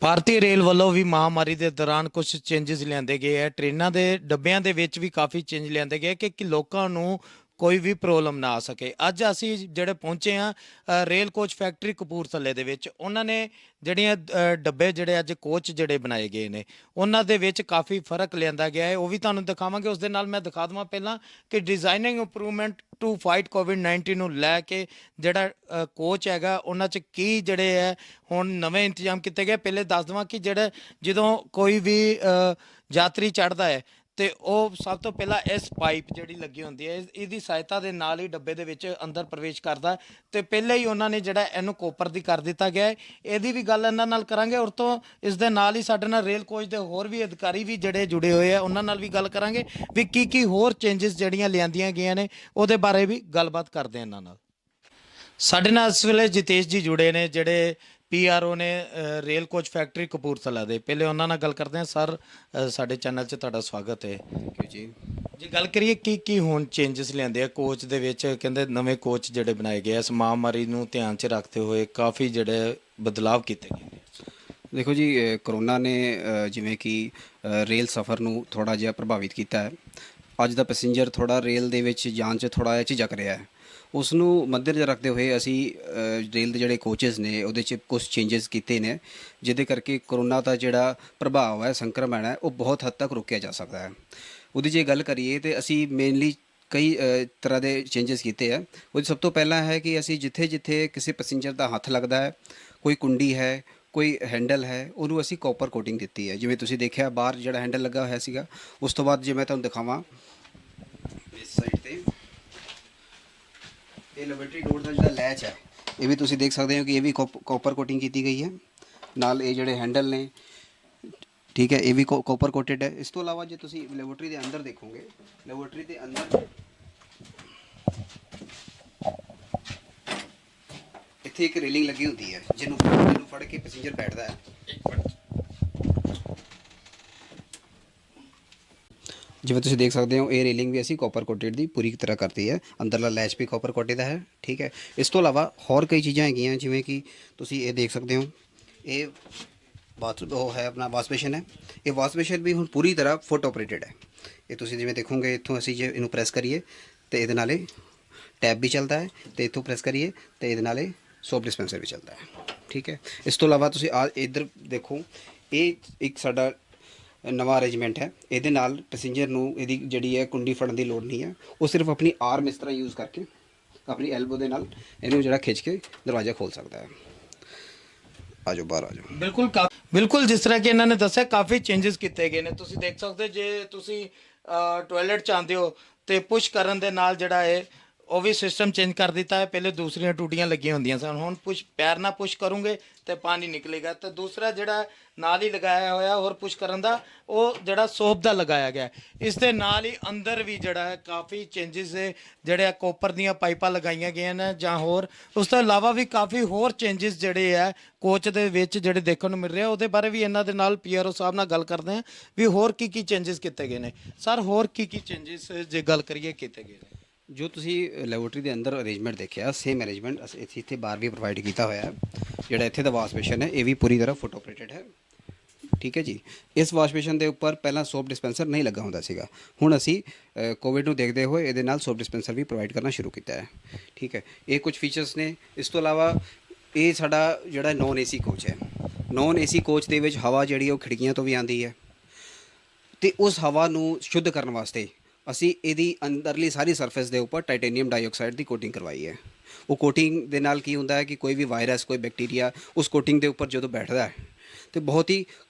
ਭਾਰਤੀ rail ਵੱਲੋਂ ਵੀ ਮਹਾਮਾਰੀ ਦੇ ਦੌਰਾਨ ਕੁਝ ਚੇਂਜਸ ਲਿਆਂਦੇ ਗਏ ਹੈ। ਟ੍ਰੇਨਾਂ ਦੇ ਡੱਬਿਆਂ ਦੇ ਵਿੱਚ ਵੀ ਕਾਫੀ ਚੇਂਜ ਲਿਆਂਦੇ ਗਏ ਕਿ ਲੋਕਾਂ ਨੂੰ ਕੋਈ ਵੀ ਪ੍ਰੋਬਲਮ ਨਾ ਆ ਸਕੇ। ਅੱਜ ਅਸੀਂ ਜਿਹੜੇ ਪਹੁੰਚੇ ਹਾਂ ਰੇਲ ਕੋਚ ਫੈਕਟਰੀ ਕਪੂਰਥਲੇ ਦੇ ਵਿੱਚ। ਉਹਨਾਂ ਨੇ ਜਿਹੜੀਆਂ ਡੱਬੇ ਜਿਹੜੇ ਅੱਜ ਕੋਚ ਜਿਹੜੇ ਬਣਾਏ ਗਏ ਨੇ ਉਹਨਾਂ ਦੇ ਵਿੱਚ ਕਾਫੀ ਫਰਕ ਲਿਆਂਦਾ ਗਿਆ ਹੈ। ਉਹ ਵੀ ਤੁਹਾਨੂੰ ਦਿਖਾਵਾਂਗੇ। ਉਸ ਦੇ ਨਾਲ ਮੈਂ ਦਿਖਾ ਦੇਵਾਂ ਪਹਿਲਾਂ ਕਿ ਡਿਜ਼ਾਈਨਿੰਗ ਇੰਪਰੂਵਮੈਂਟ ਟੂ ਫਾਈਟ ਕੋਵਿਡ-19 ਨੂੰ ਲੈ ਕੇ ਜਿਹੜਾ ਕੋਚ ਹੈਗਾ ਉਹਨਾਂ 'ਚ ਕੀ ਜਿਹੜੇ ਹੈ ਹੁਣ ਨਵੇਂ ਇੰਤਜ਼ਾਮ ਕੀਤੇ ਗਏ। ਪਹਿਲੇ ਦੱਸ ਦੇਵਾਂ ਕਿ ਜਿਹੜਾ ਜਦੋਂ ਕੋਈ ਵੀ ਯਾਤਰੀ ਚੜ੍ਹਦਾ ਹੈ ਤੇ ਉਹ ਸਭ ਤੋਂ ਪਹਿਲਾਂ ਇਸ ਪਾਈਪ ਜਿਹੜੀ ਲੱਗੀ ਹੁੰਦੀ ਹੈ ਇਹਦੀ ਸਹਾਇਤਾ ਦੇ ਨਾਲ ਹੀ ਡੱਬੇ ਦੇ ਵਿੱਚ ਅੰਦਰ ਪ੍ਰਵੇਸ਼ ਕਰਦਾ ਤੇ ਪਹਿਲੇ ਹੀ ਉਹਨਾਂ ਨੇ ਜਿਹੜਾ ਇਹਨੂੰ ਕੋਪਰ ਦੀ ਕਰ ਦਿੱਤਾ ਗਿਆ ਹੈ। ਇਹਦੀ ਵੀ ਗੱਲ ਇਹਨਾਂ ਨਾਲ ਕਰਾਂਗੇ। ਔਰ ਤੋਂ ਇਸ ਦੇ ਨਾਲ ਹੀ ਸਾਡੇ ਨਾਲ ਰੇਲ ਕੋਚ ਦੇ ਹੋਰ ਵੀ ਅਧਿਕਾਰੀ ਵੀ ਜਿਹੜੇ ਜੁੜੇ ਹੋਏ ਆ ਉਹਨਾਂ ਨਾਲ ਵੀ ਗੱਲ ਕਰਾਂਗੇ ਵੀ ਕੀ ਹੋਰ ਚੇਂਜਸ ਜਿਹੜੀਆਂ ਲਿਆਂਦੀਆਂ ਗਈਆਂ ਨੇ ਉਹਦੇ ਬਾਰੇ ਵੀ ਗੱਲਬਾਤ ਕਰਦੇ ਆ ਇਹਨਾਂ ਨਾਲ। ਸਾਡੇ ਨਾਲ ਇਸ ਵੇਲੇ ਜਿਤੇਸ਼ ਜੀ ਜੁੜੇ ਨੇ ਜਿਹੜੇ PRO ਨੇ ਰੇਲ ਕੋਚ ਫੈਕਟਰੀ ਕਪੂਰਥਲਾ ਦੇ। ਪਹਿਲੇ ਉਹਨਾਂ ਨਾਲ ਗੱਲ ਕਰਦੇ ਹਾਂ। ਸਰ ਸਾਡੇ ਚੈਨਲ 'ਚ ਤੁਹਾਡਾ ਸਵਾਗਤ ਹੈ। ਥੈਂਕ ਯੂ ਜੀ। ਜੇ ਗੱਲ ਕਰੀਏ ਕੀ ਹੁਣ ਚੇਂਜਸ ਲਿਆਂਦੇ ਆ ਕੋਚ ਦੇ ਵਿੱਚ, ਕਹਿੰਦੇ ਨਵੇਂ ਕੋਚ ਜਿਹੜੇ ਬਣਾਏ ਗਏ ਇਸ ਮਹਾਮਾਰੀ ਨੂੰ ਧਿਆਨ 'ਚ ਰੱਖਦੇ ਹੋਏ ਕਾਫੀ ਜਿਹੜੇ ਬਦਲਾਵ ਕੀਤੇ ਗਏ ਨੇ। ਦੇਖੋ ਜੀ, ਕਰੋਨਾ ਨੇ ਜਿਵੇਂ ਕਿ ਰੇਲ ਸਫ਼ਰ ਨੂੰ ਥੋੜ੍ਹਾ ਜਿਹਾ ਪ੍ਰਭਾਵਿਤ ਕੀਤਾ ਹੈ। ਅੱਜ ਦਾ ਪੈਸੇਂਜਰ ਥੋੜ੍ਹਾ ਰੇਲ ਦੇ ਵਿੱਚ ਜਾਣ 'ਚ ਥੋੜ੍ਹਾ ਜਿਹਾ ਝਿਜਕ ਰਿਹਾ ਹੈ। ਉਸ ਨੂੰ ਮੱਦੇਨਜ਼ਰ ਰੱਖਦੇ ਹੋਏ ਅਸੀਂ ਰੇਲ ਦੇ ਜਿਹੜੇ ਕੋਚਿਸ ਨੇ ਉਹਦੇ 'ਚ ਕੁਝ ਚੇਂਜਸ ਕੀਤੇ ਨੇ ਜਿਹਦੇ ਕਰਕੇ ਕਰੋਨਾ ਦਾ ਜਿਹੜਾ ਪ੍ਰਭਾਵ ਹੈ, ਸੰਕਰਮਣ ਹੈ, ਉਹ ਬਹੁਤ ਹੱਦ ਤੱਕ ਰੋਕਿਆ ਜਾ ਸਕਦਾ ਹੈ। ਉਹਦੀ ਜੇ ਗੱਲ ਕਰੀਏ ਤਾਂ ਅਸੀਂ ਮੇਨਲੀ ਕਈ ਤਰ੍ਹਾਂ ਦੇ ਚੇਂਜਸ ਕੀਤੇ ਆ। ਉਹਦੀ ਸਭ ਤੋਂ ਪਹਿਲਾਂ ਹੈ ਕਿ ਅਸੀਂ ਜਿੱਥੇ ਜਿੱਥੇ ਕਿਸੇ ਪੈਸੇਂਜਰ ਦਾ ਹੱਥ ਲੱਗਦਾ ਹੈ, ਕੋਈ ਕੁੰਡੀ ਹੈ, ਕੋਈ ਹੈਂਡਲ ਹੈ, ਉਹਨੂੰ ਅਸੀਂ ਕਾਪਰ ਕੋਟਿੰਗ ਦਿੱਤੀ ਹੈ। ਜਿਵੇਂ ਤੁਸੀਂ ਦੇਖਿਆ ਬਾਹਰ ਜਿਹੜਾ ਹੈਂਡਲ ਲੱਗਾ ਹੋਇਆ ਸੀਗਾ, ਉਸ ਤੋਂ ਬਾਅਦ ਜੇ ਮੈਂ ਤੁਹਾਨੂੰ ਦਿਖਾਵਾਂ ਇਸ ਸਾਈਡ 'ਤੇ ਇਹ ਲੈਬੋਰੇਟਰੀ ਡੋਰ ਦਾ ਜਿਹੜਾ ਲੈਚ ਹੈ ਇਹ ਵੀ ਤੁਸੀਂ ਦੇਖ ਸਕਦੇ ਹੋ ਕਿ ਇਹ ਵੀ ਕਾਪਰ ਕੋਟਿੰਗ ਕੀਤੀ ਗਈ ਹੈ। ਨਾਲ ਇਹ ਜਿਹੜੇ ਹੈਂਡਲ ਨੇ, ਠੀਕ ਹੈ, ਇਹ ਵੀ ਕਾਪਰ ਕੋਟਡ ਹੈ। ਇਸ ਤੋਂ ਇਲਾਵਾ ਜੇ ਤੁਸੀਂ ਲੈਬੋਰੇਟਰੀ ਦੇ ਅੰਦਰ ਦੇਖੋਗੇ, ਲੈਬੋਰੇਟਰੀ ਦੇ ਅੰਦਰ ਇੱਥੇ ਇੱਕ ਰੇਲਿੰਗ ਲੱਗੀ ਹੁੰਦੀ ਹੈ ਜਿਹਨੂੰ ਫੜ ਕੇ ਪੈਸੇਂਜਰ ਬੈਠਦਾ ਹੈ। ਜਿਵੇਂ ਤੁਸੀਂ ਦੇਖ ਸਕਦੇ ਹੋ ਇਹ ਰੇਲਿੰਗ ਵੀ ਅਸੀਂ ਕਾਪਰ ਕੋਟਡ ਦੀ ਪੂਰੀ ਤਰ੍ਹਾਂ ਕਰਤੀ ਹੈ। ਅੰਦਰਲਾ ਲੈਚ ਵੀ ਕਾਪਰ ਕੋਟਡ ਦਾ ਹੈ, ਠੀਕ ਹੈ। ਇਸ ਤੋਂ ਇਲਾਵਾ ਹੋਰ ਕਈ ਚੀਜ਼ਾਂ ਹੈਗੀਆਂ ਜਿਵੇਂ ਕਿ ਤੁਸੀਂ ਇਹ ਦੇਖ ਸਕਦੇ ਹੋ, ਇਹ ਉਹ ਹੈ ਆਪਣਾ ਵਾਸ਼ ਬੇਸ਼ਨ ਹੈ। ਇਹ ਵਾਸ਼ ਬੇਸ਼ਨ ਵੀ ਹੁਣ ਪੂਰੀ ਤਰ੍ਹਾਂ ਫੁੱਟ ਆਪਰੇਟਡ ਹੈ। ਇਹ ਤੁਸੀਂ ਜਿਵੇਂ ਦੇਖੋਗੇ ਇੱਥੋਂ ਅਸੀਂ ਜੇ ਇਹਨੂੰ ਪ੍ਰੈਸ ਕਰੀਏ ਤਾਂ ਇਹਦੇ ਨਾਲ ਟੈਬ ਵੀ ਚੱਲਦਾ ਹੈ, ਅਤੇ ਇੱਥੋਂ ਪ੍ਰੈਸ ਕਰੀਏ ਤਾਂ ਇਹਦੇ ਨਾਲ ਸੋਪ ਡਿਸਪੈਂਸਰ ਵੀ ਚੱਲਦਾ ਹੈ, ਠੀਕ ਹੈ। ਇਸ ਤੋਂ ਇਲਾਵਾ ਤੁਸੀਂ ਇੱਧਰ ਦੇਖੋ, ਇਹ ਇੱਕ ਸਾਡਾ ਨਵਾਂ ਅਰੇਂਜਮੈਂਟ ਹੈ। ਇਹਦੇ ਨਾਲ ਪੈਸੇਂਜਰ ਨੂੰ ਇਹਦੀ ਜਿਹੜੀ ਹੈ ਕੁੰਡੀ ਫੜਨ ਦੀ ਲੋੜ ਨਹੀਂ ਹੈ। ਉਹ ਸਿਰਫ ਆਪਣੀ ਆਰਮ ਇਸ ਤਰ੍ਹਾਂ ਯੂਜ਼ ਕਰਕੇ ਆਪਣੀ ਐਲਬੋ ਦੇ ਨਾਲ ਇਹਨੂੰ ਜਿਹੜਾ ਖਿੱਚ ਕੇ ਦਰਵਾਜ਼ਾ ਖੋਲ੍ਹ ਸਕਦਾ ਹੈ। ਆ ਜਾਓ, ਬਾਹਰ ਆ ਜਾਓ। ਬਿਲਕੁਲ ਜਿਸ ਤਰ੍ਹਾਂ ਕਿ ਇਹਨਾਂ ਨੇ ਦੱਸਿਆ ਕਾਫੀ ਚੇਂਜਸ ਕੀਤੇ ਗਏ ਨੇ। ਤੁਸੀਂ ਦੇਖ ਸਕਦੇ ਜੇ ਤੁਸੀਂ ਟਾਇਲਟ 'ਚ ਆਉਂਦੇ ਹੋ ਤੇ ਪੁਸ਼ ਕਰਨ ਦੇ ਨਾਲ ਜਿਹੜਾ ਹੈ ਉਹ ਵੀ ਸਿਸਟਮ ਚੇਂਜ ਕਰ ਦਿੱਤਾ ਹੈ। ਪਹਿਲੇ ਦੂਸਰੀਆਂ ਟੂਟੀਆਂ ਲੱਗੀਆਂ ਹੁੰਦੀਆਂ ਸਨ, ਹੁਣ ਪੈਰ ਨਾਲ ਪੁਸ਼ ਕਰੋਗੇ ਤੇ ਪਾਣੀ ਨਿਕਲੇਗਾ। ਤੇ ਦੂਸਰਾ ਜਿਹੜਾ ਨਾਲ ਹੀ ਲਗਾਇਆ ਹੋਇਆ ਹੋਰ ਪੁਸ਼ ਕਰਨ ਦਾ, ਉਹ ਜਿਹੜਾ ਸੋਪ ਦਾ ਲਗਾਇਆ ਗਿਆ। ਇਸ ਦੇ ਨਾਲ ਹੀ ਅੰਦਰ ਵੀ ਜਿਹੜਾ ਹੈ ਕਾਫੀ ਚੇਂਜਸ ਜਿਹੜੇ ਕੋਪਰ ਦੀਆਂ ਪਾਈਪਾਂ ਲਗਾਈਆਂ ਗਈਆਂ ਨੇ ਜਾਂ ਹੋਰ। ਉਸ ਤੋਂ ਇਲਾਵਾ ਵੀ ਕਾਫੀ ਹੋਰ ਚੇਂਜਸ ਜਿਹੜੇ ਹੈ ਕੋਚ ਦੇ ਵਿੱਚ ਜਿਹੜੇ ਦੇਖਣ ਨੂੰ ਮਿਲ ਰਿਹਾ। ਉਹਦੇ ਬਾਰੇ ਵੀ ਇਹਨਾਂ ਦੇ ਨਾਲ PRO ਸਾਹਿਬ ਨਾਲ ਗੱਲ ਕਰਦੇ ਹਾਂ ਵੀ ਹੋਰ ਕੀ ਚੇਂਜਸ ਕੀਤੇ ਗਏ ਨੇ। ਸਰ ਹੋਰ ਕੀ ਚੇਂਜਸ ਜੇ ਗੱਲ ਕਰੀਏ ਕੀਤੇ ਗਏ ਨੇ? ਜੋ ਤੁਸੀਂ ਲੈਬੋਰੇਟਰੀ ਦੇ ਅੰਦਰ ਅਰੇਂਜਮੈਂਟ ਦੇਖਿਆ, ਸੇਮ ਅਰੇਂਜਮੈਂਟ ਅਸੀਂ ਇੱਥੇ ਬਾਹਰ ਵੀ ਪ੍ਰੋਵਾਈਡ ਕੀਤਾ ਹੋਇਆ ਹੈ। ਜਿਹੜਾ ਇੱਥੇ ਦਾ ਵਾਸ਼ ਬੇਸ਼ਨ ਹੈ ਇਹ ਵੀ ਪੂਰੀ ਤਰ੍ਹਾਂ ਫੁੱਟ ਆਪਰੇਟਡ ਹੈ, ਠੀਕ ਹੈ ਜੀ। ਇਸ ਵਾਸ਼ ਬੇਸ਼ਨ ਦੇ ਉੱਪਰ ਪਹਿਲਾਂ ਸੋਪ ਡਿਸਪੈਂਸਰ ਨਹੀਂ ਲੱਗਾ ਹੁੰਦਾ ਸੀਗਾ। ਹੁਣ ਅਸੀਂ ਕੋਵਿਡ ਨੂੰ ਦੇਖਦੇ ਹੋਏ ਇਹਦੇ ਨਾਲ ਸੋਪ ਡਿਸਪੈਂਸਰ ਵੀ ਪ੍ਰੋਵਾਈਡ ਕਰਨਾ ਸ਼ੁਰੂ ਕੀਤਾ ਹੈ, ਠੀਕ ਹੈ। ਇਹ ਕੁਝ ਫੀਚਰਸ ਨੇ। ਇਸ ਤੋਂ ਇਲਾਵਾ ਇਹ ਸਾਡਾ ਜਿਹੜਾ ਨੋਨ AC ਕੋਚ ਹੈ। ਨੋਨ AC ਕੋਚ ਦੇ ਵਿੱਚ ਹਵਾ ਜਿਹੜੀ ਉਹ ਖਿੜਕੀਆਂ ਤੋਂ ਵੀ ਆਉਂਦੀ ਹੈ, ਅਤੇ ਉਸ ਹਵਾ ਨੂੰ ਸ਼ੁੱਧ ਕਰਨ ਵਾਸਤੇ ਅਸੀਂ ਇਹਦੀ ਅੰਦਰਲੀ ਸਾਰੀ ਸਰਫੇਸ ਦੇ ਉੱਪਰ ਟਾਈਟੇਨੀਅਮ ਡਾਈਆਕਸਾਈਡ ਦੀ ਕੋਟਿੰਗ ਕਰਵਾਈ ਹੈ। ਉਹ ਕੋਟਿੰਗ ਦੇ ਨਾਲ ਕੀ ਹੁੰਦਾ ਹੈ ਕਿ ਕੋਈ ਵੀ ਵਾਇਰਸ, ਕੋਈ ਬੈਕਟੀਰੀਆ ਉਸ ਕੋਟਿੰਗ ਦੇ ਉੱਪਰ ਜਦੋਂ ਬੈਠਦਾ ਹੈ ਤਾਂ ਬਹੁਤ ਹੀ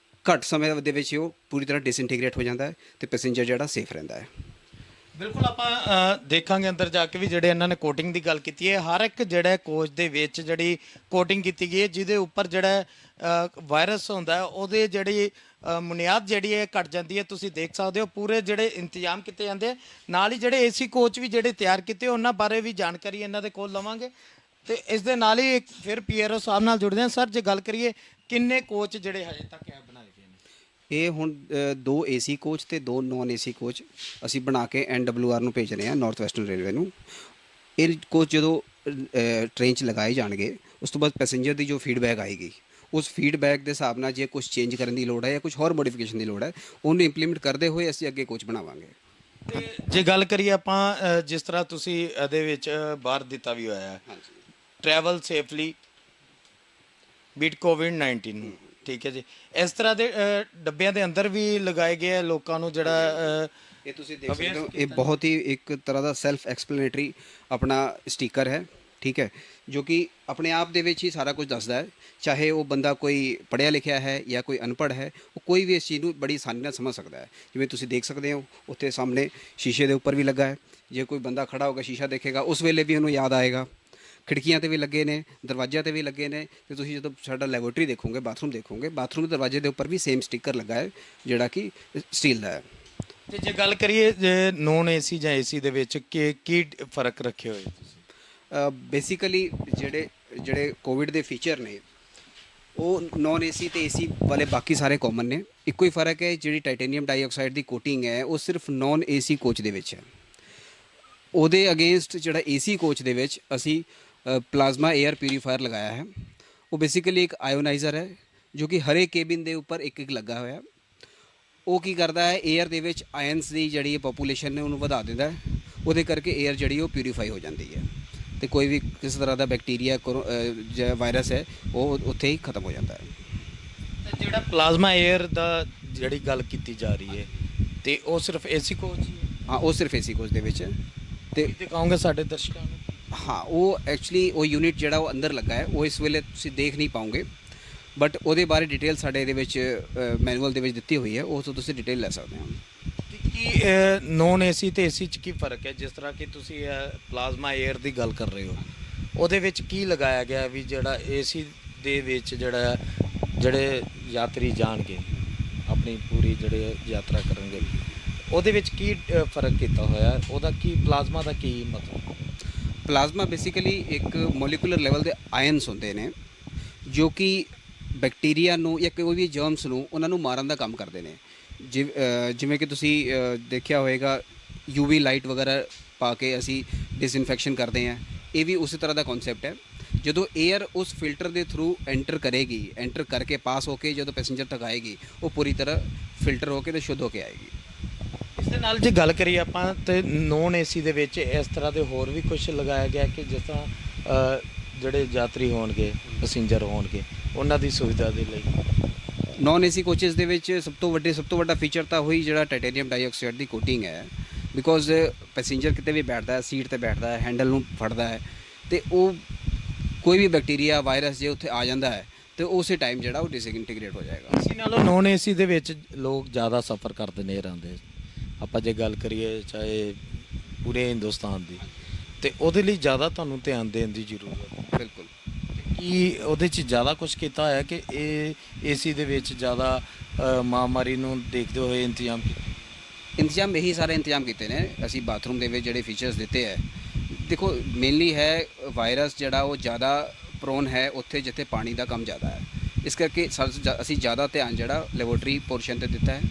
ਘੱਟ ਸਮੇਂ ਦੇ ਵਿੱਚ ਉਹ ਪੂਰੀ ਤਰ੍ਹਾਂ ਡਿਸਇੰਟੀਗ੍ਰੇਟ ਹੋ ਜਾਂਦਾ ਹੈ ਅਤੇ ਪੈਸੇਂਜਰ ਜਿਹੜਾ ਸੇਫ ਰਹਿੰਦਾ ਹੈ। ਬਿਲਕੁਲ ਆਪਾਂ ਦੇਖਾਂਗੇ ਅੰਦਰ ਜਾ ਕੇ ਵੀ ਜਿਹੜੇ ਇਹਨਾਂ ਨੇ ਕੋਟਿੰਗ ਦੀ ਗੱਲ ਕੀਤੀ ਹੈ। ਹਰ ਇੱਕ ਜਿਹੜਾ ਕੋਚ ਦੇ ਵਿੱਚ ਜਿਹੜੀ ਕੋਟਿੰਗ ਕੀਤੀ ਗਈ ਹੈ ਜਿਹਦੇ ਉੱਪਰ ਜਿਹੜਾ ਵਾਇਰਸ ਹੁੰਦਾ ਉਹਦੇ ਜਿਹੜੀ ਬੁਨਿਆਦ ਜਿਹੜੀ ਹੈ ਘਟ ਜਾਂਦੀ ਹੈ। ਤੁਸੀਂ ਦੇਖ ਸਕਦੇ ਹੋ ਪੂਰੇ ਜਿਹੜੇ ਇੰਤਜ਼ਾਮ ਕੀਤੇ ਜਾਂਦੇ। ਨਾਲ ਹੀ ਜਿਹੜੇ AC ਕੋਚ ਵੀ ਜਿਹੜੇ ਤਿਆਰ ਕੀਤੇ ਉਹਨਾਂ ਬਾਰੇ ਵੀ ਜਾਣਕਾਰੀ ਇਹਨਾਂ ਦੇ ਕੋਲ ਲਵਾਂਗੇ। ਤੇ ਇਸ ਦੇ ਨਾਲ ਹੀ ਫਿਰ PRO ਸਾਹਿਬ ਨਾਲ ਜੁੜਦੇ ਹਾਂ। ਸਰ ਜੇ ਗੱਲ ਕਰੀਏ ਕਿੰਨੇ ਕੋਚ ਜਿਹੜੇ ਹਜੇ ਤੱਕ ਬਣਾਏ ਗਏ ਨੇ? ਇਹ ਹੁਣ 2 AC ਕੋਚ ਅਤੇ 2 ਨੋਨ AC ਕੋਚ ਅਸੀਂ ਬਣਾ ਕੇ NWR ਨੂੰ ਭੇਜ ਰਹੇ ਹਾਂ, ਨਾਰਥ ਵੈਸਟਰਨ ਰੇਲਵੇ ਨੂੰ। ਇਹ ਕੋਚ ਜਦੋਂ ਟ੍ਰੇਨ 'ਚ ਲਗਾਏ ਜਾਣਗੇ ਉਸ ਤੋਂ ਬਾਅਦ ਪੈਸੇਂਜਰ ਦੀ ਜੋ ਫੀਡਬੈਕ ਆਏਗੀ ਉਸ ਫੀਡਬੈਕ ਦੇ ਹਿਸਾਬ ਨਾਲ ਜੇ ਕੁਝ ਚੇਂਜ ਕਰਨ ਦੀ ਲੋੜ ਹੈ ਜਾਂ ਕੁਝ ਹੋਰ ਮੋਡੀਫਿਕੇਸ਼ਨ ਦੀ ਲੋੜ ਹੈ, ਉਹਨੂੰ ਇੰਪਲੀਮੈਂਟ ਕਰਦੇ ਹੋਏ ਅਸੀਂ ਅੱਗੇ ਕੋਚ ਬਣਾਵਾਂਗੇ। ਤੇ ਜੇ ਗੱਲ ਕਰੀਏ ਆਪਾਂ ਜਿਸ ਤਰ੍ਹਾਂ ਤੁਸੀਂ ਇਹਦੇ ਵਿੱਚ ਬਾਹਰ ਦਿੱਤਾ ਵੀ ਹੋਇਆ ਹੈ ਹਾਂਜੀ, ਟਰੈਵਲ ਸੇਫਲੀ ਬੀਟ ਕੋਵਿਡ-19 ਨੂੰ, ਠੀਕ ਹੈ ਜੀ। ਇਸ ਤਰ੍ਹਾਂ ਦੇ ਡੱਬਿਆਂ ਦੇ ਅੰਦਰ ਵੀ ਲਗਾਏ ਗਏ ਆ ਲੋਕਾਂ ਨੂੰ ਜਿਹੜਾ ਇਹ ਤੁਸੀਂ ਦੇਖ ਸਕਦੇ ਹੋ, ਇਹ ਬਹੁਤ ਹੀ ਇੱਕ ਤਰ੍ਹਾਂ ਦਾ ਸੈਲਫ ਐਕਸਪਲੇਨੇਟਰੀ ਆਪਣਾ ਸਟicker ਹੈ, ਠੀਕ ਹੈ, ਜੋ ਕਿ ਆਪਣੇ ਆਪ ਦੇ ਵਿੱਚ ਹੀ ਸਾਰਾ ਕੁਝ ਦੱਸਦਾ ਹੈ। ਚਾਹੇ ਉਹ ਬੰਦਾ ਕੋਈ ਪੜ੍ਹਿਆ ਲਿਖਿਆ ਹੈ ਜਾਂ ਕੋਈ ਅਨਪੜ੍ਹ ਹੈ, ਉਹ ਕੋਈ ਵੀ ਇਸ ਚੀਜ਼ ਨੂੰ ਬੜੀ ਆਸਾਨੀ ਨਾਲ ਸਮਝ ਸਕਦਾ ਹੈ। ਜਿਵੇਂ ਤੁਸੀਂ ਦੇਖ ਸਕਦੇ ਹੋ ਉੱਥੇ ਸਾਹਮਣੇ ਸ਼ੀਸ਼ੇ ਦੇ ਉੱਪਰ ਵੀ ਲੱਗਾ ਹੈ, ਜੇ ਕੋਈ ਬੰਦਾ ਖੜਾ ਹੋਗਾ ਸ਼ੀਸ਼ਾ ਦੇਖੇਗਾ ਉਸ ਵੇਲੇ ਵੀ ਉਹਨੂੰ ਯਾਦ ਆਏਗਾ। ਖਿੜਕੀਆਂ ਤੇ ਵੀ ਲੱਗੇ ਨੇ, ਦਰਵਾਜ਼ਿਆਂ ਤੇ ਵੀ ਲੱਗੇ ਨੇ, ਤੇ ਤੁਸੀਂ ਜਦੋਂ ਸਾਡਾ ਲੈਬੋਰੇਟਰੀ ਦੇਖੋਗੇ, ਬਾਥਰੂਮ ਦੇ ਦਰਵਾਜ਼ੇ ਦੇ ਉੱਪਰ ਵੀ ਸੇਮ ਸਟicker ਲੱਗਾ ਹੈ ਜਿਹੜਾ ਕਿ ਸਟੀਲ ਦਾ ਹੈ। ਤੇ ਜੇ ਗੱਲ ਕਰੀਏ ਨੋਨ ਏਸੀ ਜਾਂ ਏਸੀ ਦੇ ਵਿੱਚ ਕੀ ਫਰਕ ਰੱਖੇ ਹੋਏ ਤੁਸੀਂ? ਬੇਸਿਕਲੀ ਜਿਹੜੇ ਕੋਵਿਡ ਦੇ ਫੀਚਰ ਨੇ ਉਹ ਨੋਨ ਏਸੀ ਤੇ ਏਸੀ ਵਾਲੇ ਬਾਕੀ ਸਾਰੇ ਕਾਮਨ ਨੇ। ਇੱਕੋ ਹੀ ਫਰਕ ਹੈ, ਜਿਹੜੀ ਟਾਈਟੇਨੀਅਮ ਡਾਈਆਕਸਾਈਡ ਦੀ ਕੋਟਿੰਗ ਹੈ ਉਹ ਸਿਰਫ ਨੋਨ ਏਸੀ ਕੋਚ ਦੇ ਵਿੱਚ ਹੈ। ਉਹਦੇ ਅਗੇਂਸਟ ਜਿਹੜਾ ਏਸੀ ਕੋਚ ਦੇ ਵਿੱਚ ਅਸੀਂ ਪਲਾਜ਼ਮਾ 에ਅਰ ਪਿਊਰੀਫਾਇਰ ਲਗਾਇਆ ਹੈ। ਉਹ ਬੇਸਿਕਲੀ ਇੱਕ ਆਇਓਨਾਈਜ਼ਰ ਹੈ ਜੋ ਕਿ ਹਰੇਕ ਕੇਬਿਨ ਦੇ ਉੱਪਰ ਇੱਕ ਇੱਕ ਲੱਗਾ ਹੋਇਆ। ਉਹ ਕੀ ਕਰਦਾ ਹੈ, 에ਅਰ ਦੇ ਵਿੱਚ ਆਇਨਸ ਦੀ ਜਿਹੜੀ ਪੋਪੂਲੇਸ਼ਨ ਨੇ ਉਹਨੂੰ ਵਧਾ ਦਿੰਦਾ ਹੈ। ਉਹਦੇ ਕਰਕੇ 에ਅਰ ਜਿਹੜੀ ਉਹ ਪਿਊਰੀਫਾਈ ਹੋ ਜਾਂਦੀ ਹੈ ਤੇ ਕੋਈ ਵੀ ਕਿਸੇ ਤਰ੍ਹਾਂ ਦਾ ਬੈਕਟੀਰੀਆ ਜਾਂ ਵਾਇਰਸ ਹੈ ਉਹ ਉੱਥੇ ਹੀ ਖਤਮ ਹੋ ਜਾਂਦਾ ਹੈ। ਤੇ ਜਿਹੜਾ ਪਲਾਜ਼ਮਾ 에ਅਰ ਦਾ ਜਿਹੜੀ ਗੱਲ ਕੀਤੀ ਜਾ ਰਹੀ ਹੈ ਤੇ ਉਹ ਸਿਰਫ ਏਸੀ ਕੋਚ ਹੀ ਹੈ? ਹਾਂ, ਉਹ ਸਿਰਫ ਏਸੀ ਕੋਚ ਦੇ ਵਿੱਚ ਹੈ। ਤੇ ਦਿਖਾਓਗੇ ਸਾਡੇ ਦਰਸ਼ਕਾਂ ਨੂੰ? ਹਾਂ, ਉਹ ਐਕਚੁਅਲੀ ਉਹ ਯੂਨਿਟ ਜਿਹੜਾ ਉਹ ਅੰਦਰ ਲੱਗਾ ਹੈ, ਉਹ ਇਸ ਵੇਲੇ ਤੁਸੀਂ ਦੇਖ ਨਹੀਂ ਪਾਓਗੇ, ਬਟ ਉਹਦੇ ਬਾਰੇ ਡਿਟੇਲ ਸਾਡੇ ਇਹਦੇ ਵਿੱਚ ਮੈਨੂਅਲ ਦੇ ਵਿੱਚ ਦਿੱਤੀ ਹੋਈ ਹੈ, ਉਸ ਤੋਂ ਤੁਸੀਂ ਡਿਟੇਲ ਲੈ ਸਕਦੇ ਹੋ। ਕੀ ਨੋਨ ਏਸੀ ਤੇ ਏਸੀ 'ਚ ਕੀ ਫਰਕ ਹੈ? ਜਿਸ ਤਰ੍ਹਾਂ ਕਿ ਤੁਸੀਂ ਪਲਾਜ਼ਮਾ 에ਅਰ ਦੀ ਗੱਲ ਕਰ ਰਹੇ ਹੋ, ਉਹਦੇ ਵਿੱਚ ਕੀ ਲਗਾਇਆ ਗਿਆ ਵੀ ਜਿਹੜਾ ਏਸੀ ਦੇ ਵਿੱਚ ਜਿਹੜੇ ਯਾਤਰੀ ਜਾਣਗੇ ਆਪਣੀ ਪੂਰੀ ਜਿਹੜੇ ਯਾਤਰਾ ਕਰਨਗੇ, ਉਹਦੇ ਵਿੱਚ ਕੀ ਫਰਕ ਕੀਤਾ ਹੋਇਆ? ਉਹਦਾ ਕੀ ਪਲਾਜ਼ਮਾ ਦਾ ਕੀ ਮਤਲਬ? ਪਲਾਜ਼ਮਾ ਬੇਸਿਕਲੀ ਇੱਕ ਮੋਲੀਕੂਲਰ ਲੈਵਲ ਦੇ ਆਇਨਸ ਹੁੰਦੇ ਨੇ ਜੋ ਕਿ ਬੈਕਟੀਰੀਆ ਨੂੰ ਜਾਂ ਕੋਈ ਵੀ ਜਰਮਸ ਨੂੰ ਉਹਨਾਂ ਨੂੰ ਮਾਰਨ ਦਾ ਕੰਮ ਕਰਦੇ ਨੇ। ਜਿਵੇਂ ਕਿ ਤੁਸੀਂ ਦੇਖਿਆ ਹੋਵੇਗਾ UV ਲਾਈਟ ਵਗੈਰਾ ਪਾ ਕੇ ਅਸੀਂ ਡਿਸਇਨਫੈਕਸ਼ਨ ਕਰਦੇ ਹਾਂ, ਇਹ ਵੀ ਉਸੇ ਤਰ੍ਹਾਂ ਦਾ ਕਨਸੈਪਟ ਹੈ। ਜਦੋਂ 에ਅਰ ਉਸ ਫਿਲਟਰ ਦੇ ਥਰੂ ਐਂਟਰ ਕਰਕੇ ਪਾਸ ਹੋ ਕੇ ਜਦੋਂ ਪੈਸੇਂਜਰ ਤੱਕ ਆਏਗੀ, ਉਹ ਪੂਰੀ ਤਰ੍ਹਾਂ ਫਿਲਟਰ ਹੋ ਕੇ ਤੇ ਸ਼ੁੱਧ ਹੋ ਕੇ ਆਏਗੀ। ਇਸ ਦੇ ਨਾਲ ਜੇ ਗੱਲ ਕਰੀਏ ਆਪਾਂ ਤੇ ਨੋਨ ਏਸੀ ਦੇ ਵਿੱਚ ਇਸ ਤਰ੍ਹਾਂ ਦੇ ਹੋਰ ਵੀ ਕੁਝ ਲਗਾਇਆ ਗਿਆ ਕਿ ਜਿਸ ਤਰ੍ਹਾਂ ਜਿਹੜੇ ਯਾਤਰੀ ਹੋਣਗੇ, ਪੈਸੇਂਜਰ ਹੋਣਗੇ, ਉਹਨਾਂ ਦੀ ਸੁਵਿਧਾ ਦੇ ਲਈ? ਨੋਨ ਏਸੀ ਕੋਚਿਸ ਦੇ ਵਿੱਚ ਸਭ ਤੋਂ ਵੱਡਾ ਫੀਚਰ ਤਾਂ ਉਹੀ ਜਿਹੜਾ ਟਾਈਟੇਨੀਅਮ ਡਾਈਆਕਸਾਈਡ ਦੀ ਕੋਟਿੰਗ ਹੈ। ਬਿਕੋਜ਼ ਪੈਸੇਂਜਰ ਕਿਤੇ ਵੀ ਬੈਠਦਾ ਹੈ, ਸੀਟ ਤੇ ਬੈਠਦਾ ਹੈ, ਹੈਂਡਲ ਨੂੰ ਫੜਦਾ ਹੈ, ਤੇ ਉਹ ਕੋਈ ਵੀ ਬੈਕਟੀਰੀਆ ਵਾਇਰਸ ਜੇ ਉੱਥੇ ਆ ਜਾਂਦਾ ਹੈ ਤੇ ਉਸੇ ਟਾਈਮ ਜਿਹੜਾ ਉਹ ਡਿਸਇੰਟੀਗ੍ਰੇਟ ਹੋ ਜਾਏਗਾ। ਏਸੀ ਨਾਲੋਂ ਨੋਨ ਏਸੀ ਦੇ ਵਿੱਚ ਲੋਕ ਜ਼ਿਆਦਾ ਸਫ਼ਰ ਕਰਦੇ ਨੇ ਰਹਿੰਦੇ। ਆਪਾਂ ਜੇ ਗੱਲ ਕਰੀਏ ਚਾਹੇ ਪੂਰੇ ਹਿੰਦੁਸਤਾਨ ਦੀ, ਤੇ ਉਹਦੇ ਲਈ ਜ਼ਿਆਦਾ ਤੁਹਾਨੂੰ ਧਿਆਨ ਦੇਣ ਦੀ ਜ਼ਰੂਰਤ ਹੈ। ਬਿਲਕੁਲ। ਕੀ ਉਹਦੇ 'ਚ ਜ਼ਿਆਦਾ ਕੁਝ ਕੀਤਾ ਹੋਇਆ ਕਿ ਇਹ ਏਸੀ ਦੇ ਵਿੱਚ ਜ਼ਿਆਦਾ ਮਹਾਮਾਰੀ ਨੂੰ ਦੇਖਦੇ ਹੋਏ ਇੰਤਜ਼ਾਮ ਇਹੀ ਸਾਰੇ ਇੰਤਜ਼ਾਮ ਕੀਤੇ ਨੇ ਅਸੀਂ ਬਾਥਰੂਮ ਦੇ ਵਿੱਚ ਜਿਹੜੇ ਫੀਚਰਸ ਦਿੱਤੇ ਹੈ। ਦੇਖੋ, ਮੇਨਲੀ ਹੈ ਵਾਇਰਸ ਜਿਹੜਾ ਉਹ ਜ਼ਿਆਦਾ ਪ੍ਰੋਨ ਹੈ ਉੱਥੇ ਜਿੱਥੇ ਪਾਣੀ ਦਾ ਕੰਮ ਜ਼ਿਆਦਾ ਹੈ। ਇਸ ਕਰਕੇ ਅਸੀਂ ਜ਼ਿਆਦਾ ਧਿਆਨ ਜਿਹੜਾ ਲੈਬੋਰੇਟਰੀ ਪੋਰਸ਼ਨ 'ਤੇ ਦਿੱਤਾ ਹੈ,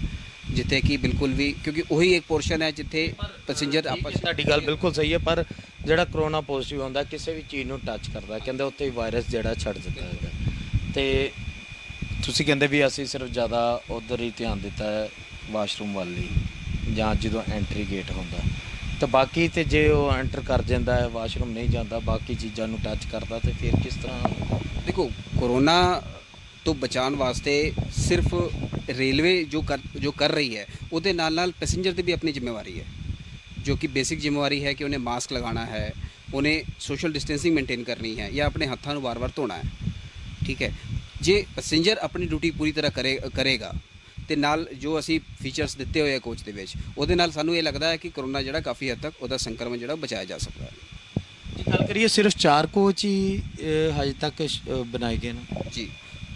ਜਿੱਥੇ ਕਿ ਬਿਲਕੁਲ ਵੀ, ਕਿਉਂਕਿ ਉਹੀ ਇੱਕ ਪੋਰਸ਼ਨ ਹੈ ਜਿੱਥੇ ਪੈਸੇਂਜਰ ਆਪਸ। ਤੁਹਾਡੀ ਗੱਲ ਬਿਲਕੁਲ ਸਹੀ ਹੈ, ਪਰ ਜਿਹੜਾ ਕਰੋਨਾ ਪੋਜ਼ਿਟਿਵ ਹੁੰਦਾ ਕਿਸੇ ਵੀ ਚੀਜ਼ ਨੂੰ ਟੱਚ ਕਰਦਾ, ਕਹਿੰਦੇ ਉੱਥੇ ਹੀ ਵਾਇਰਸ ਜਿਹੜਾ ਛੱਡ ਦਿੰਦਾ ਹੈਗਾ। ਤੇ ਤੁਸੀਂ ਕਹਿੰਦੇ ਵੀ ਅਸੀਂ ਸਿਰਫ ਜ਼ਿਆਦਾ ਉੱਧਰ ਹੀ ਧਿਆਨ ਦਿੱਤਾ ਹੈ ਵਾਸ਼ਰੂਮ ਵੱਲ ਹੀ, ਜਾਂ ਜਦੋਂ ਐਂਟਰੀ ਗੇਟ ਹੁੰਦਾ, ਤਾਂ ਬਾਕੀ ਤੇ ਜੇ ਉਹ ਐਂਟਰ ਕਰ ਜਾਂਦਾ ਹੈ, ਵਾਸ਼ਰੂਮ ਨਹੀਂ ਜਾਂਦਾ, ਬਾਕੀ ਚੀਜ਼ਾਂ ਨੂੰ ਟੱਚ ਕਰਦਾ, ਤੇ ਫਿਰ ਕਿਸ ਤਰ੍ਹਾਂ? ਦੇਖੋ, ਕੋਰੋਨਾ ਤੋਂ ਬਚਾਉਣ ਵਾਸਤੇ ਸਿਰਫ ਰੇਲਵੇ ਜੋ ਕਰ ਰਹੀ ਹੈ, ਉਹਦੇ ਨਾਲ ਪੈਸੇਂਜਰ ਦੀ ਵੀ ਆਪਣੀ ਜ਼ਿੰਮੇਵਾਰੀ ਹੈ, ਜੋ ਕਿ ਬੇਸਿਕ ਜ਼ਿੰਮੇਵਾਰੀ ਹੈ ਕਿ ਉਹਨੇ ਮਾਸਕ ਲਗਾਉਣਾ ਹੈ, ਉਹਨੇ ਸੋਸ਼ਲ ਡਿਸਟੈਂਸਿੰਗ ਮੇਨਟੇਨ ਕਰਨੀ ਹੈ, ਜਾਂ ਆਪਣੇ ਹੱਥਾਂ ਨੂੰ ਵਾਰ-ਵਾਰ ਧੋਣਾ ਹੈ। ਠੀਕ ਹੈ, ਜੇ ਪੈਸੇਂਜਰ ਆਪਣੀ ਡਿਊਟੀ ਪੂਰੀ ਤਰ੍ਹਾਂ ਕਰੇਗਾ ਤੇ ਨਾਲ ਜੋ ਅਸੀਂ ਫੀਚਰਸ ਦਿੱਤੇ ਹੋਏ ਆ ਕੋਚ ਦੇ ਵਿੱਚ, ਉਹਦੇ ਨਾਲ ਸਾਨੂੰ ਇਹ ਲੱਗਦਾ ਹੈ ਕਿ ਕਰੋਨਾ ਜਿਹੜਾ ਕਾਫੀ ਹੱਦ ਤੱਕ ਉਹਦਾ ਸੰਕਰਮਣ ਜਿਹੜਾ ਬਚਾਇਆ ਜਾ ਸਕਦਾ ਹੈ। ਜੇ ਗੱਲ ਕਰੀਏ ਸਿਰਫ 4 ਕੋਚ ਹੀ ਹਜੇ ਤੱਕ ਬਣਾਏ ਗਏ ਨੇ ਜੀ।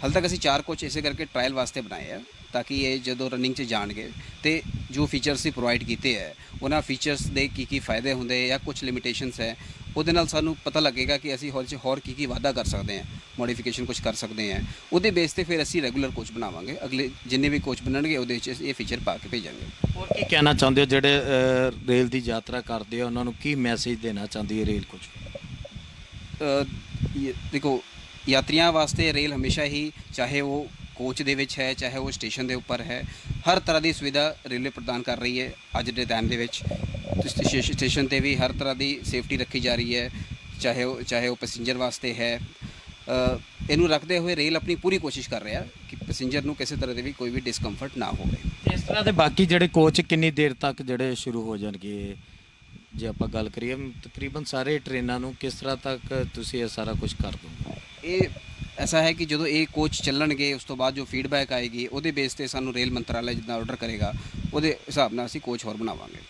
ਹਾਲੇ ਤੱਕ ਅਸੀਂ 4 ਕੋਚ ਇਸੇ ਕਰਕੇ ਟ੍ਰਾਇਲ ਵਾਸਤੇ ਬਣਾਏ ਆ, ਤਾਂ ਕਿ ਇਹ ਜਦੋਂ ਰਨਿੰਗ 'ਚ ਜਾਣਗੇ ਤੇ ਜੋ ਫੀਚਰਸ ਹੀ ਪ੍ਰੋਵਾਈਡ ਕੀਤੇ ਹੈ, ਉਹਨਾਂ ਫੀਚਰਸ ਦੇ ਕੀ ਫਾਇਦੇ ਹੁੰਦੇ ਜਾਂ ਕੁਝ ਲਿਮਿਟੇਸ਼ਨਸ ਹੈ, ਉਹਦੇ ਨਾਲ ਸਾਨੂੰ ਪਤਾ ਲੱਗੇਗਾ ਕਿ ਅਸੀਂ ਹੋਰ ਕੀ ਵਾਧਾ ਕਰ ਸਕਦੇ ਹਾਂ, ਮੋਡੀਫਿਕੇਸ਼ਨ ਕੁਝ ਕਰ ਸਕਦੇ ਹਾਂ। ਉਹਦੇ ਬੇਸ 'ਤੇ ਫਿਰ ਅਸੀਂ ਰੈਗੂਲਰ ਕੋਚ ਬਣਾਵਾਂਗੇ। ਅਗਲੇ ਜਿੰਨੇ ਵੀ ਕੋਚ ਬਣਨਗੇ ਉਹਦੇ ਵਿੱਚ ਇਹ ਫੀਚਰ ਪਾ ਕੇ ਭੇਜਾਂਗੇ। ਹੋਰ ਕੀ ਕਹਿਣਾ ਚਾਹੁੰਦੇ ਹੋ ਜਿਹੜੇ ਰੇਲ ਦੀ ਯਾਤਰਾ ਕਰਦੇ ਆ, ਉਹਨਾਂ ਨੂੰ ਕੀ ਮੈਸੇਜ ਦੇਣਾ ਚਾਹੁੰਦੀ ਹੈ ਰੇਲ ਕੋਚ? ਦੇਖੋ, ਯਾਤਰੀਆਂ ਵਾਸਤੇ ਰੇਲ ਹਮੇਸ਼ਾ ਹੀ, ਚਾਹੇ ਉਹ ਕੋਚ ਦੇ ਵਿੱਚ ਹੈ, ਚਾਹੇ ਉਹ ਸਟੇਸ਼ਨ ਦੇ ਉੱਪਰ ਹੈ, ਹਰ ਤਰ੍ਹਾਂ ਦੀ ਸੁਵਿਧਾ ਰੇਲਵੇ ਪ੍ਰਦਾਨ ਕਰ ਰਹੀ ਹੈ ਅੱਜ ਦੇ ਟਾਈਮ ਦੇ ਵਿੱਚ। ਸਟੇਸ਼ਨ ਤੇ ਵੀ ਹਰ ਤਰ੍ਹਾਂ ਦੀ ਸੇਫਟੀ ਰੱਖੀ ਜਾ ਰਹੀ ਹੈ, ਚਾਹੇ ਉਹ ਪੈਸੇਂਜਰ ਵਾਸਤੇ ਹੈ। ਇਹਨੂੰ ਰੱਖਦੇ ਹੋਏ ਰੇਲ ਆਪਣੀ ਪੂਰੀ ਕੋਸ਼ਿਸ਼ ਕਰ ਰਿਹਾ ਕਿ ਪੈਸੇਂਜਰ ਨੂੰ ਕਿਸੇ ਤਰ੍ਹਾਂ ਦੇ ਵੀ ਕੋਈ ਵੀ ਡਿਸਕੰਫਰਟ ਨਾ ਹੋਵੇ। ਇਸ ਤਰ੍ਹਾਂ ਦੇ ਬਾਕੀ ਜਿਹੜੇ ਕੋਚ ਕਿੰਨੀ ਦੇਰ ਤੱਕ ਜਿਹੜੇ ਸ਼ੁਰੂ ਹੋ ਜਾਣਗੇ? ਜੇ ਆਪਾਂ ਗੱਲ ਕਰੀਏ ਤਕਰੀਬਨ ਸਾਰੇ ਟ੍ਰੇਨਾਂ ਨੂੰ ਕਿਸ ਤਰ੍ਹਾਂ ਤੱਕ ਤੁਸੀਂ ਇਹ ਸਾਰਾ ਕੁਝ ਕਰ ਦੋਗੇ? ਇਹ ਐਸਾ ਹੈ ਕਿ ਜਦੋਂ ਇਹ ਕੋਚ ਚੱਲਣਗੇ ਉਸ ਤੋਂ ਬਾਅਦ ਜੋ ਫੀਡਬੈਕ ਆਏਗੀ ਉਹਦੇ ਬੇਸ ਤੇ ਸਾਨੂੰ ਰੇਲ ਮੰਤਰਾਲਾ ਜਿੱਦਾਂ ਆਰਡਰ ਕਰੇਗਾ ਉਹਦੇ ਹਿਸਾਬ ਨਾਲ ਅਸੀਂ ਕੋਚ ਹੋਰ ਬਣਾਵਾਂਗੇ।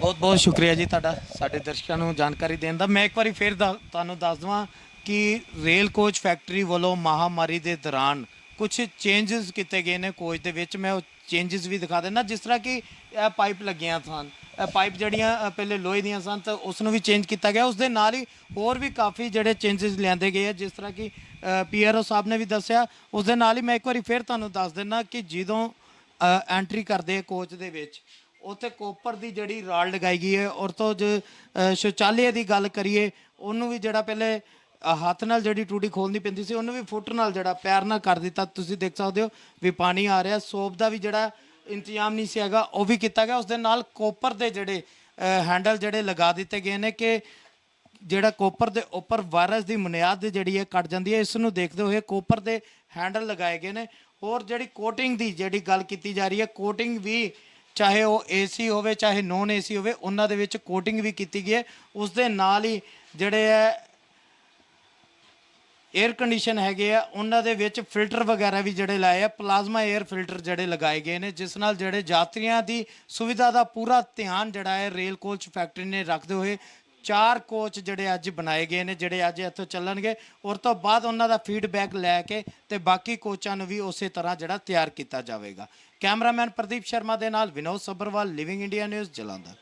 ਬਹੁਤ ਬਹੁਤ ਸ਼ੁਕਰੀਆ ਜੀ ਤੁਹਾਡਾ ਸਾਡੇ ਦਰਸ਼ਕਾਂ ਨੂੰ ਜਾਣਕਾਰੀ ਦੇਣ ਦਾ। ਮੈਂ ਇੱਕ ਵਾਰੀ ਫਿਰ ਤੁਹਾਨੂੰ ਦੱਸ ਦਵਾਂ ਕਿ ਰੇਲ ਕੋਚ ਫੈਕਟਰੀ ਵੱਲੋਂ ਮਹਾਮਾਰੀ ਦੇ ਦੌਰਾਨ ਕੁਝ ਚੇਂਜਸ ਕੀਤੇ ਗਏ ਨੇ ਕੋਚ ਦੇ ਵਿੱਚ। ਮੈਂ ਉਹ ਚੇਂਜਸ ਵੀ ਦਿਖਾ ਦਿੰਦਾ, ਜਿਸ ਤਰ੍ਹਾਂ ਕਿ ਇਹ ਪਾਈਪ ਲੱਗੀਆਂ ਸਨ, ਇਹ ਪਾਈਪ ਜਿਹੜੀਆਂ ਪਹਿਲੇ ਲੋਹੇ ਦੀਆਂ ਸਨ ਤਾਂ ਉਸ ਨੂੰ ਵੀ ਚੇਂਜ ਕੀਤਾ ਗਿਆ। ਉਸ ਦੇ ਨਾਲ ਹੀ ਹੋਰ ਵੀ ਕਾਫੀ ਜਿਹੜੇ ਚੇਂਜਸ ਲਿਆਂਦੇ ਗਏ ਆ, ਜਿਸ ਤਰ੍ਹਾਂ ਕਿ PRO ਸਾਹਿਬ ਨੇ ਵੀ ਦੱਸਿਆ। ਉਸ ਦੇ ਨਾਲ ਹੀ ਮੈਂ ਇੱਕ ਵਾਰੀ ਫਿਰ ਤੁਹਾਨੂੰ ਦੱਸ ਦਿੰਦਾ ਕਿ ਜਦੋਂ ਐਂਟਰੀ ਕਰਦੇ ਕੋਚ ਦੇ ਵਿੱਚ ਉੱਥੇ ਕੋਪਰ ਦੀ ਜਿਹੜੀ ਰਾਡ ਲਗਾਈ ਗਈ ਹੈ। ਔਰ ਤੋਂ ਜੋ ਸ਼ੌਚਾਲਿਆ ਦੀ ਗੱਲ ਕਰੀਏ, ਉਹਨੂੰ ਵੀ ਜਿਹੜਾ ਪਹਿਲੇ ਹੱਥ ਨਾਲ ਜਿਹੜੀ ਟੂਟੀ ਖੋਲ੍ਹਣੀ ਪੈਂਦੀ ਸੀ, ਉਹਨੂੰ ਵੀ ਫੁੱਟ ਨਾਲ ਜਿਹੜਾ ਪੈਰ ਨਾਲ ਕਰ ਦਿੱਤਾ। ਤੁਸੀਂ ਦੇਖ ਸਕਦੇ ਹੋ ਵੀ ਪਾਣੀ ਆ ਰਿਹਾ। ਸੋਪ ਦਾ ਵੀ ਜਿਹੜਾ ਇੰਤਜ਼ਾਮ ਨਹੀਂ ਸੀ ਹੈਗਾ, ਉਹ ਵੀ ਕੀਤਾ ਗਿਆ। ਉਸ ਦੇ ਨਾਲ ਕੋਪਰ ਦੇ ਜਿਹੜੇ ਹੈਂਡਲ ਜਿਹੜੇ ਲਗਾ ਦਿੱਤੇ ਗਏ ਨੇ ਕਿ ਜਿਹੜਾ ਕੋਪਰ ਦੇ ਉੱਪਰ ਵਾਇਰਸ ਦੀ ਬੁਨਿਆਦ ਜਿਹੜੀ ਹੈ ਕੱਟ ਜਾਂਦੀ ਹੈ। ਇਸ ਨੂੰ ਦੇਖਦੇ ਹੋਏ ਕੋਪਰ ਦੇ ਹੈਂਡਲ ਲਗਾਏ ਗਏ ਨੇ। ਹੋਰ ਜਿਹੜੀ ਕੋਟਿੰਗ ਦੀ ਜਿਹੜੀ ਗੱਲ ਕੀਤੀ ਜਾ ਰਹੀ ਹੈ, ਕੋਟਿੰਗ ਵੀ ਚਾਹੇ ਉਹ AC ਹੋਵੇ ਚਾਹੇ ਨੋਨ AC ਹੋਵੇ, ਉਹਨਾਂ ਦੇ ਵਿੱਚ ਕੋਟਿੰਗ ਵੀ ਕੀਤੀ ਗਈ ਹੈ। ਉਸ ਦੇ ਨਾਲ ਹੀ ਜਿਹੜੇ ਹੈ ਏਅਰ ਕੰਡੀਸ਼ਨ ਹੈਗੇ ਆ, ਉਹਨਾਂ ਦੇ ਵਿੱਚ ਫਿਲਟਰ ਵਗੈਰਾ ਵੀ ਜਿਹੜੇ ਲਾਏ ਆ, ਪਲਾਜ਼ਮਾ ਏਅਰ ਫਿਲਟਰ ਜਿਹੜੇ ਲਗਾਏ ਗਏ ਨੇ, ਜਿਸ ਨਾਲ ਜਿਹੜੇ ਯਾਤਰੀਆਂ ਦੀ ਸੁਵਿਧਾ ਦਾ ਪੂਰਾ ਧਿਆਨ ਜਿਹੜਾ ਹੈ ਰੇਲ ਕੋਚ ਫੈਕਟਰੀ ਨੇ ਰੱਖਦੇ ਹੋਏ 4 ਕੋਚ ਜਿਹੜੇ ਅੱਜ ਬਣਾਏ ਗਏ ਨੇ, ਜਿਹੜੇ ਅੱਜ ਇੱਥੋਂ ਚੱਲਣਗੇ। ਔਰ ਤੋਂ ਬਾਅਦ ਉਹਨਾਂ ਦਾ ਫੀਡਬੈਕ ਲੈ ਕੇ ਤੇ ਬਾਕੀ ਕੋਚਾਂ ਨੂੰ ਵੀ ਉਸੇ ਤਰ੍ਹਾਂ ਜਿਹੜਾ ਤਿਆਰ ਕੀਤਾ ਜਾਵੇਗਾ। ਕੈਮਰਾਮੈਨ ਪ੍ਰਦੀਪ ਸ਼ਰਮਾ ਦੇ ਨਾਲ Vinod Sabharwal, living India news, Jalandhar.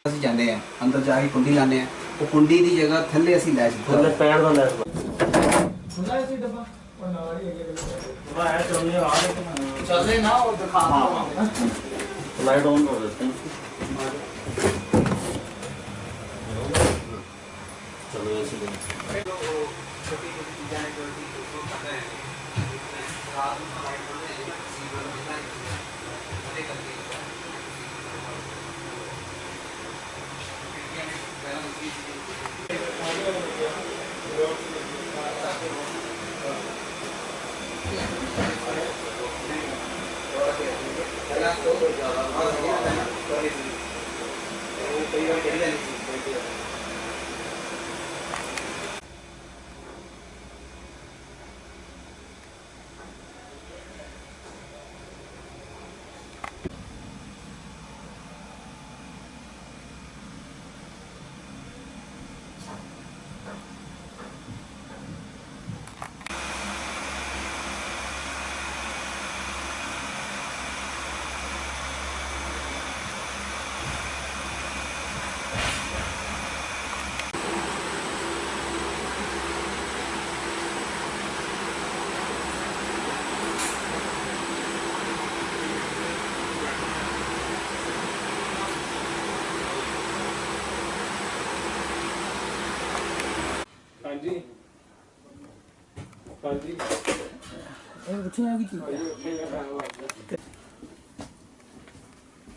ਅਸੀਂ ਜਾਂਦੇ ਆ ਅੰਦਰ ਜਾ ਕੇ ਕੁੰਡੀ ਲਾਉਂਦੇ ਆ, ਉਹ ਕੁੰਡੀ ਦੀ ਜਗ੍ਹਾ ਥੱਲੇ ਅਸੀਂ ਲੈਸ ਥੱਲੇ ਪੈਰ ਦਾ ਲੈਸ ਖੁੱਲਾ ਸੀ ਡੱਬਾ ਉਹ ਨਾਲ ਹੀ ਉਹ ਹੈ ਚੱਲੇ ਨਾ ਉਹ ਦਿਖਾ ਲਾਈਟ ਆਨ ਕਰ ਦੇते हैं। चलो ऐसे छोटी छोटी चीजें जो करते हैं रात में लाइट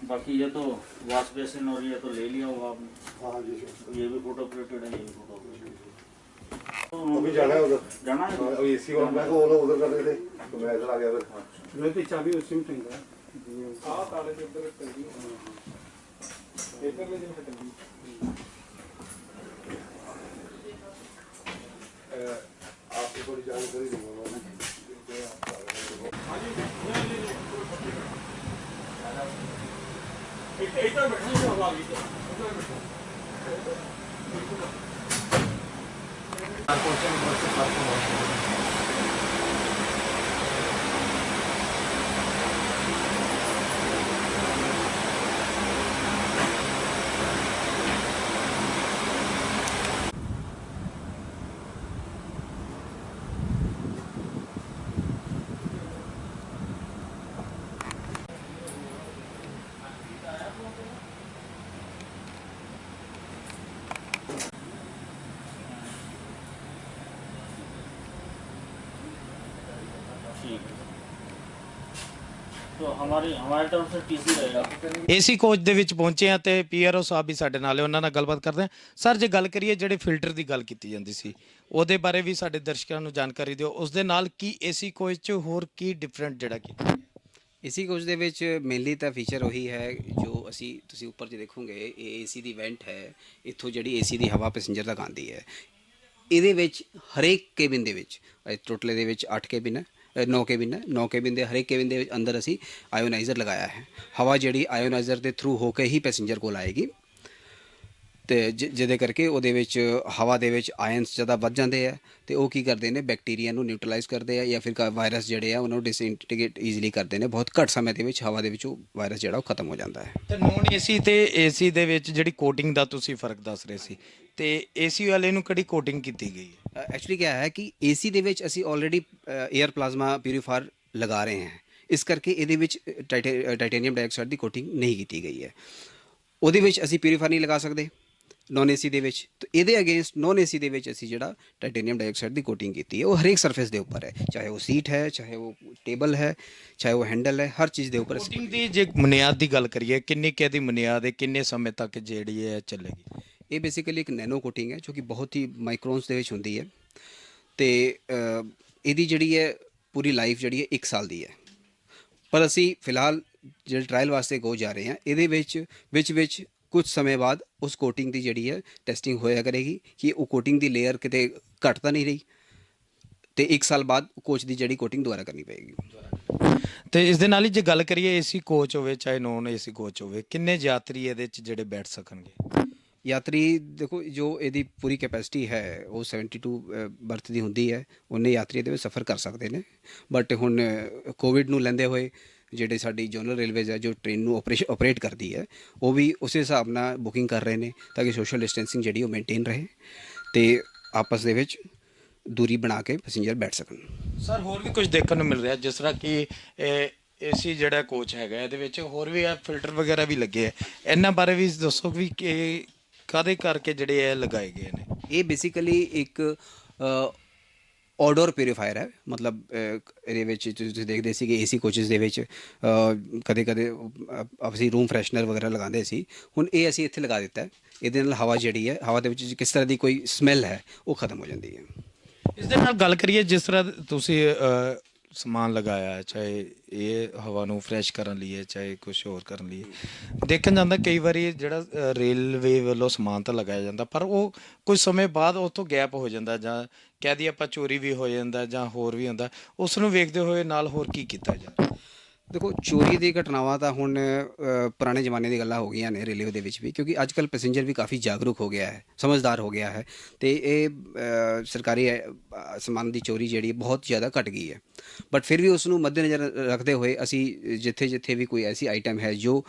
बाकी ये तो वॉश बेसिन और ये तो ले लिया होगा आपने। हाँ जी ये भी फोटो प्रिंटेड है, ये भी फोटो प्रिंटेड। अभी जाना है उधर, जाना है अभी एसी वाला मैं को बोला उधर कर रहे थे तो मैं इधर आ गया फिर। मैं तो चाबी उसी में टंगा है। हां ताले के उधर कर दी पेपर में दिन हट गई। आपको थोड़ी जानकारी दूंगा मैं। इधर बैठने की हवा आ गई तो हमारी तरफ से टीसी रहेगा। ਏਸੀ ਕੋਚ ਦੇ ਵਿੱਚ ਪਹੁੰਚੇ ਆ ਤੇ ਪੀਆਰਓ ਸਾਹਿਬ ਵੀ ਸਾਡੇ ਨਾਲ ਹੈ, ਉਹਨਾਂ ਨਾਲ ਗੱਲਬਾਤ ਕਰਦੇ ਆ। ਸਰ ਜੇ ਗੱਲ ਕਰੀਏ ਜਿਹੜੇ ਫਿਲਟਰ ਦੀ ਗੱਲ ਕੀਤੀ ਜਾਂਦੀ ਸੀ ਉਹਦੇ ਬਾਰੇ ਵੀ ਸਾਡੇ ਦਰਸ਼ਕਾਂ ਨੂੰ ਜਾਣਕਾਰੀ ਦਿਓ, ਉਸ ਦੇ ਨਾਲ ਕੀ ਏਸੀ ਕੋਚ 'ਚ ਹੋਰ ਕੀ ਡਿਫਰੈਂਟ ਜਿਹੜਾ ਕੀ ਏਸੀ ਕੋਚ ਦੇ ਵਿੱਚ ਮੇਨਲੀ ਤਾਂ ਫੀਚਰ ਉਹੀ ਹੈ ਜੋ ਤੁਸੀਂ ਉੱਪਰ ਜੇ ਦੇਖੋਗੇ, ਇਹ ਏਸੀ ਦੀ ਵੈਂਟ ਹੈ। ਇੱਥੋਂ ਜਿਹੜੀ ਏਸੀ ਦੀ ਹਵਾ ਪੈਸੇਂਜਰ ਤੱਕ ਆਉਂਦੀ ਹੈ। ਇਹਦੇ ਵਿੱਚ ਹਰੇਕ ਕੇਬਿਨ ਦੇ ਵਿੱਚ, ਟੋਟਲ ਦੇ ਵਿੱਚ 8 ਕੇਬਿਨ ਹੈ, 9 ਕੇਬਿਨ ਹੈ। 9 ਕੇਬਿਨ ਦੇ ਹਰੇਕ ਕੇਬਿਨ ਦੇ ਵਿੱਚ ਅੰਦਰ ਅਸੀਂ ਆਇਓਨਾਈਜ਼ਰ ਲਗਾਇਆ ਹੈ। ਹਵਾ ਜਿਹੜੀ ਆਇਓਨਾਈਜ਼ਰ ਦੇ ਥਰੂ ਹੋ ਕੇ ਹੀ ਪੈਸੇਂਜਰ ਕੋਲ ਆਏਗੀ ਤੇ ਜਿਹਦੇ ਕਰਕੇ ਉਹਦੇ ਵਿੱਚ ਹਵਾ ਦੇ ਵਿੱਚ ਆਇਨਸ ਜ਼ਿਆਦਾ ਵੱਧ ਜਾਂਦੇ ਆ ਤੇ ਉਹ ਕੀ ਕਰਦੇ ਨੇ, ਬੈਕਟੀਰੀਆ ਨੂੰ ਨਿਊਟਰਲਾਈਜ਼ ਕਰਦੇ ਆ ਜਾਂ ਫਿਰ ਵਾਇਰਸ ਜਿਹੜੇ ਆ ਉਹਨਾਂ ਨੂੰ ਡਿਸਇੰਟੀਗ੍ਰੇਟ ਈਜ਼ੀਲੀ ਕਰਦੇ ਨੇ। ਬਹੁਤ ਘੱਟ ਸਮੇਂ ਦੇ ਵਿੱਚ ਹਵਾ ਦੇ ਵਿੱਚੋਂ ਵਾਇਰਸ ਜਿਹੜਾ ਉਹ ਖਤਮ ਹੋ ਜਾਂਦਾ ਹੈ। ਤੇ ਨੋਨ ਏਸੀ ਤੇ ਏਸੀ ਦੇ ਵਿੱਚ ਜਿਹੜੀ ਕੋਟਿੰਗ ਦਾ ਤੁਸੀਂ ਫਰਕ ਦੱਸ ਰਹੇ ਸੀ, ਤੇ ਏਸੀ ਵਾਲੇ ਨੂੰ ਕਿਹੜੀ ਕੋਟਿੰਗ ਕੀਤੀ ਗਈ ਹੈ? ਐਕਚੁਅਲੀ ਕਿਆ ਹੈ ਕਿ ਏਸੀ ਦੇ ਵਿੱਚ ਅਸੀਂ ਆਲਰੇਡੀ 에ਅਰ ਪਲਾਜ਼ਮਾ ਪਿਊਰੀਫਾਇਰ ਲਗਾ ਰਹੇ ਹਾਂ। ਇਸ ਕਰਕੇ ਇਹਦੇ ਵਿੱਚ ਟਾਈਟੇਨੀਅਮ ਡਾਈਆਕਸਾਈਡ ਦੀ ਕੋਟਿੰਗ ਨਹੀਂ ਕੀਤੀ ਗਈ ਹੈ। ਉਹਦੇ ਵਿੱਚ ਅਸੀਂ ਪਿਊਰੀਫਾਇਰ ਨਹੀਂ ਲਗਾ ਸਕਦੇ ਨੋਨ ਏਸੀ ਦੇ ਵਿੱਚ, ਤਾਂ ਇਹਦੇ ਅਗੇਂਸਟ ਨੋਨ ਏਸੀ ਦੇ ਵਿੱਚ ਅਸੀਂ ਜਿਹੜਾ ਟਾਈਟੇਨੀਅਮ ਡਾਈਆਕਸਾਈਡ ਦੀ ਕੋਟਿੰਗ ਕੀਤੀ ਹੈ। ਉਹ ਹਰੇਕ ਸਰਫੇਸ ਦੇ ਉੱਪਰ ਹੈ, ਚਾਹੇ ਉਹ ਸੀਟ ਹੈ, ਚਾਹੇ ਉਹ ਟੇਬਲ ਹੈ, ਚਾਹੇ ਉਹ ਹੈਂਡਲ ਹੈ, ਹਰ ਚੀਜ਼ ਦੇ ਉੱਪਰ ਅਸੀਂ ਕੋਟਿੰਗ ਦੀ ਜੇ ਬੁਨਿਆਦ ਦੀ ਗੱਲ ਕਰੀਏ, ਕਿੰਨੀ ਕੁ ਦੀ ਬੁਨਿਆਦ ਹੈ, ਕਿੰਨੇ ਸਮੇਂ ਤੱਕ ਜਿਹੜੀ ਹੈ ਚੱਲੇਗੀ? ਇਹ ਬੇਸਿਕਲੀ ਇੱਕ ਨੈਨੋ ਕੋਟਿੰਗ ਹੈ ਜੋ ਕਿ ਬਹੁਤ ਹੀ ਮਾਈਕਰੋਨਸ ਦੇ ਵਿੱਚ ਹੁੰਦੀ ਹੈ ਤੇ ਇਹਦੀ ਜਿਹੜੀ ਹੈ ਪੂਰੀ ਲਾਈਫ ਜਿਹੜੀ ਹੈ 1 ਸਾਲ ਦੀ ਹੈ। ਪਰ ਅਸੀਂ ਫਿਲਹਾਲ ਜਿਹੜੇ ਟ੍ਰਾਇਲ ਵਾਸਤੇ go ਜਾ ਰਹੇ ਹਾਂ, ਇਹਦੇ ਵਿੱਚ ਕੁਝ ਸਮੇਂ ਬਾਅਦ ਉਸ ਕੋਟਿੰਗ ਦੀ ਜਿਹੜੀ ਹੈ ਟੈਸਟਿੰਗ ਹੋਇਆ ਕਰੇਗੀ ਕਿ ਉਹ ਕੋਟਿੰਗ ਦੀ ਲੇਅਰ ਕਿਤੇ ਘੱਟ ਤਾਂ ਨਹੀਂ ਰਹੀ, ਤੇ 1 ਸਾਲ ਬਾਅਦ ਕੋਚ ਦੀ ਜਿਹੜੀ ਕੋਟਿੰਗ ਦੁਬਾਰਾ ਕਰਨੀ ਪਏਗੀ। ਤੇ ਇਸ ਦੇ ਨਾਲ ਹੀ ਜੇ ਗੱਲ ਕਰੀਏ ਏਸੀ ਕੋਚ ਹੋਵੇ ਚਾਹੇ ਨੋਨ ਏਸੀ ਕੋਚ ਹੋਵੇ, ਕਿੰਨੇ ਯਾਤਰੀ ਇਹਦੇ 'ਚ ਜਿਹੜੇ ਬੈਠ ਸਕਣਗੇ? ਯਾਤਰੀ ਦੇਖੋ, ਜੋ ਇਹਦੀ ਪੂਰੀ ਕੈਪੈਸਿਟੀ ਹੈ ਉਹ 72 ਬਰਥ ਦੀ ਹੁੰਦੀ ਹੈ। ਉਹਨੇ ਯਾਤਰੀ ਇਹਦੇ ਵਿੱਚ ਸਫ਼ਰ ਕਰ ਸਕਦੇ ਨੇ। ਬਟ ਹੁਣ ਕੋਵਿਡ ਨੂੰ ਲੈਂਦੇ ਹੋਏ ਜਿਹੜੇ ਸਾਡੀ ਜਨਰਲ ਰੇਲਵੇਜ਼ ਹੈ ਜੋ ਟ੍ਰੇਨ ਨੂੰ ਆਪਰੇਟ ਕਰਦੀ ਹੈ, ਉਹ ਵੀ ਉਸੇ ਹਿਸਾਬ ਨਾਲ ਬੁਕਿੰਗ ਕਰ ਰਹੇ ਨੇ ਤਾਂ ਕਿ ਸੋਸ਼ਲ ਡਿਸਟੈਂਸਿੰਗ ਜਿਹੜੀ ਉਹ ਮੇਨਟੇਨ ਰਹੇ ਤੇ ਆਪਸ ਦੇ ਵਿੱਚ ਦੂਰੀ ਬਣਾ ਕੇ ਪੈਸੇਂਜਰ ਬੈਠ ਸਕਣ। ਸਰ ਹੋਰ ਵੀ ਕੁਝ ਦੇਖਣ ਨੂੰ ਮਿਲ ਰਿਹਾ, ਜਿਸ ਤਰ੍ਹਾਂ ਕਿ ਏਸੀ ਜਿਹੜਾ ਕੋਚ ਹੈਗਾ ਇਹਦੇ ਵਿੱਚ ਹੋਰ ਵੀ ਆ ਫਿਲਟਰ ਵਗੈਰਾ ਵੀ ਲੱਗੇ ਆ, ਇਹਨਾਂ ਬਾਰੇ ਵੀ ਦੱਸੋ ਵੀ ਕਿ ਕਾਹਦੇ ਕਰਕੇ ਜਿਹੜੇ ਇਹ ਲਗਾਏ ਗਏ ਨੇ? ਇਹ ਬੇਸਿਕਲੀ ਇੱਕ ਆਊਟਡੋਰ ਪਿਊਰੀਫਾਇਰ ਹੈ। ਮਤਲਬ ਇਹਦੇ ਵਿੱਚ ਤੁਸੀਂ ਦੇਖਦੇ ਸੀ ਕਿ ਏਸੀ ਕੋਚਿਸ ਦੇ ਵਿੱਚ ਕਦੇ ਅਸੀਂ ਰੂਮ ਫਰੈਸ਼ਨਰ ਵਗੈਰਾ ਲਗਾਉਂਦੇ ਸੀ। ਹੁਣ ਇਹ ਅਸੀਂ ਇੱਥੇ ਲਗਾ ਦਿੱਤਾ ਹੈ। ਇਹਦੇ ਨਾਲ ਹਵਾ ਜਿਹੜੀ ਹੈ, ਹਵਾ ਦੇ ਵਿੱਚ ਕਿਸ ਤਰ੍ਹਾਂ ਦੀ ਕੋਈ ਸਮੈਲ ਹੈ ਉਹ ਖਤਮ ਹੋ ਜਾਂਦੀ ਹੈ। ਇਸ ਦੇ ਨਾਲ ਗੱਲ ਕਰੀਏ, ਜਿਸ ਤਰ੍ਹਾਂ ਤੁਸੀਂ ਸਮਾਨ ਲਗਾਇਆ ਹੈ, ਚਾਹੇ ਇਹ ਹਵਾ ਨੂੰ ਫਰੈਸ਼ ਕਰਨ ਲਈ ਹੈ, ਚਾਹੇ ਕੁਝ ਹੋਰ ਕਰਨ ਲਈ, ਦੇਖਣ ਜਾਂਦਾ ਕਈ ਵਾਰੀ ਜਿਹੜਾ ਰੇਲਵੇ ਵੱਲੋਂ ਸਮਾਨ ਤਾਂ ਲਗਾਇਆ ਜਾਂਦਾ ਪਰ ਉਹ ਕੁਝ ਸਮੇਂ ਬਾਅਦ ਉਹ ਤੋਂ ਗੈਪ ਹੋ ਜਾਂਦਾ, ਜਾਂ ਕਹਿ ਦਈਏ ਆਪਾਂ ਚੋਰੀ ਵੀ ਹੋ ਜਾਂਦਾ ਜਾਂ ਹੋਰ ਵੀ ਹੁੰਦਾ। ਉਸ ਨੂੰ ਵੇਖਦੇ ਹੋਏ ਨਾਲ ਹੋਰ ਕੀ ਕੀਤਾ ਜਾਵੇ? ਦੇਖੋ, ਚੋਰੀ ਦੀ ਘਟਨਾਵਾਂ ਤਾਂ ਹੁਣ ਪੁਰਾਣੇ ਜ਼ਮਾਨੇ ਦੀ ਗੱਲਾਂ ਹੋ ਗਈਆਂ ਨੇ ਰੇਲਵੇ ਦੇ ਵਿੱਚ ਵੀ, ਕਿਉਂਕਿ ਅੱਜ ਕੱਲ੍ਹ ਪੈਸੇਂਜਰ ਵੀ ਕਾਫੀ ਜਾਗਰੂਕ ਹੋ ਗਿਆ ਹੈ, ਸਮਝਦਾਰ ਹੋ ਗਿਆ ਹੈ ਤੇ ਇਹ ਸਰਕਾਰੀ ਸਮਾਨ ਦੀ ਚੋਰੀ ਜਿਹੜੀ ਬਹੁਤ ਜ਼ਿਆਦਾ ਘਟ ਗਈ ਹੈ। ਬਟ ਫਿਰ ਵੀ ਉਸ ਨੂੰ ਮੱਦੇਨਜ਼ਰ ਰੱਖਦੇ ਹੋਏ ਅਸੀਂ ਜਿੱਥੇ ਵੀ ਕੋਈ ਐਸੀ ਆਈਟਮ ਹੈ ਜੋ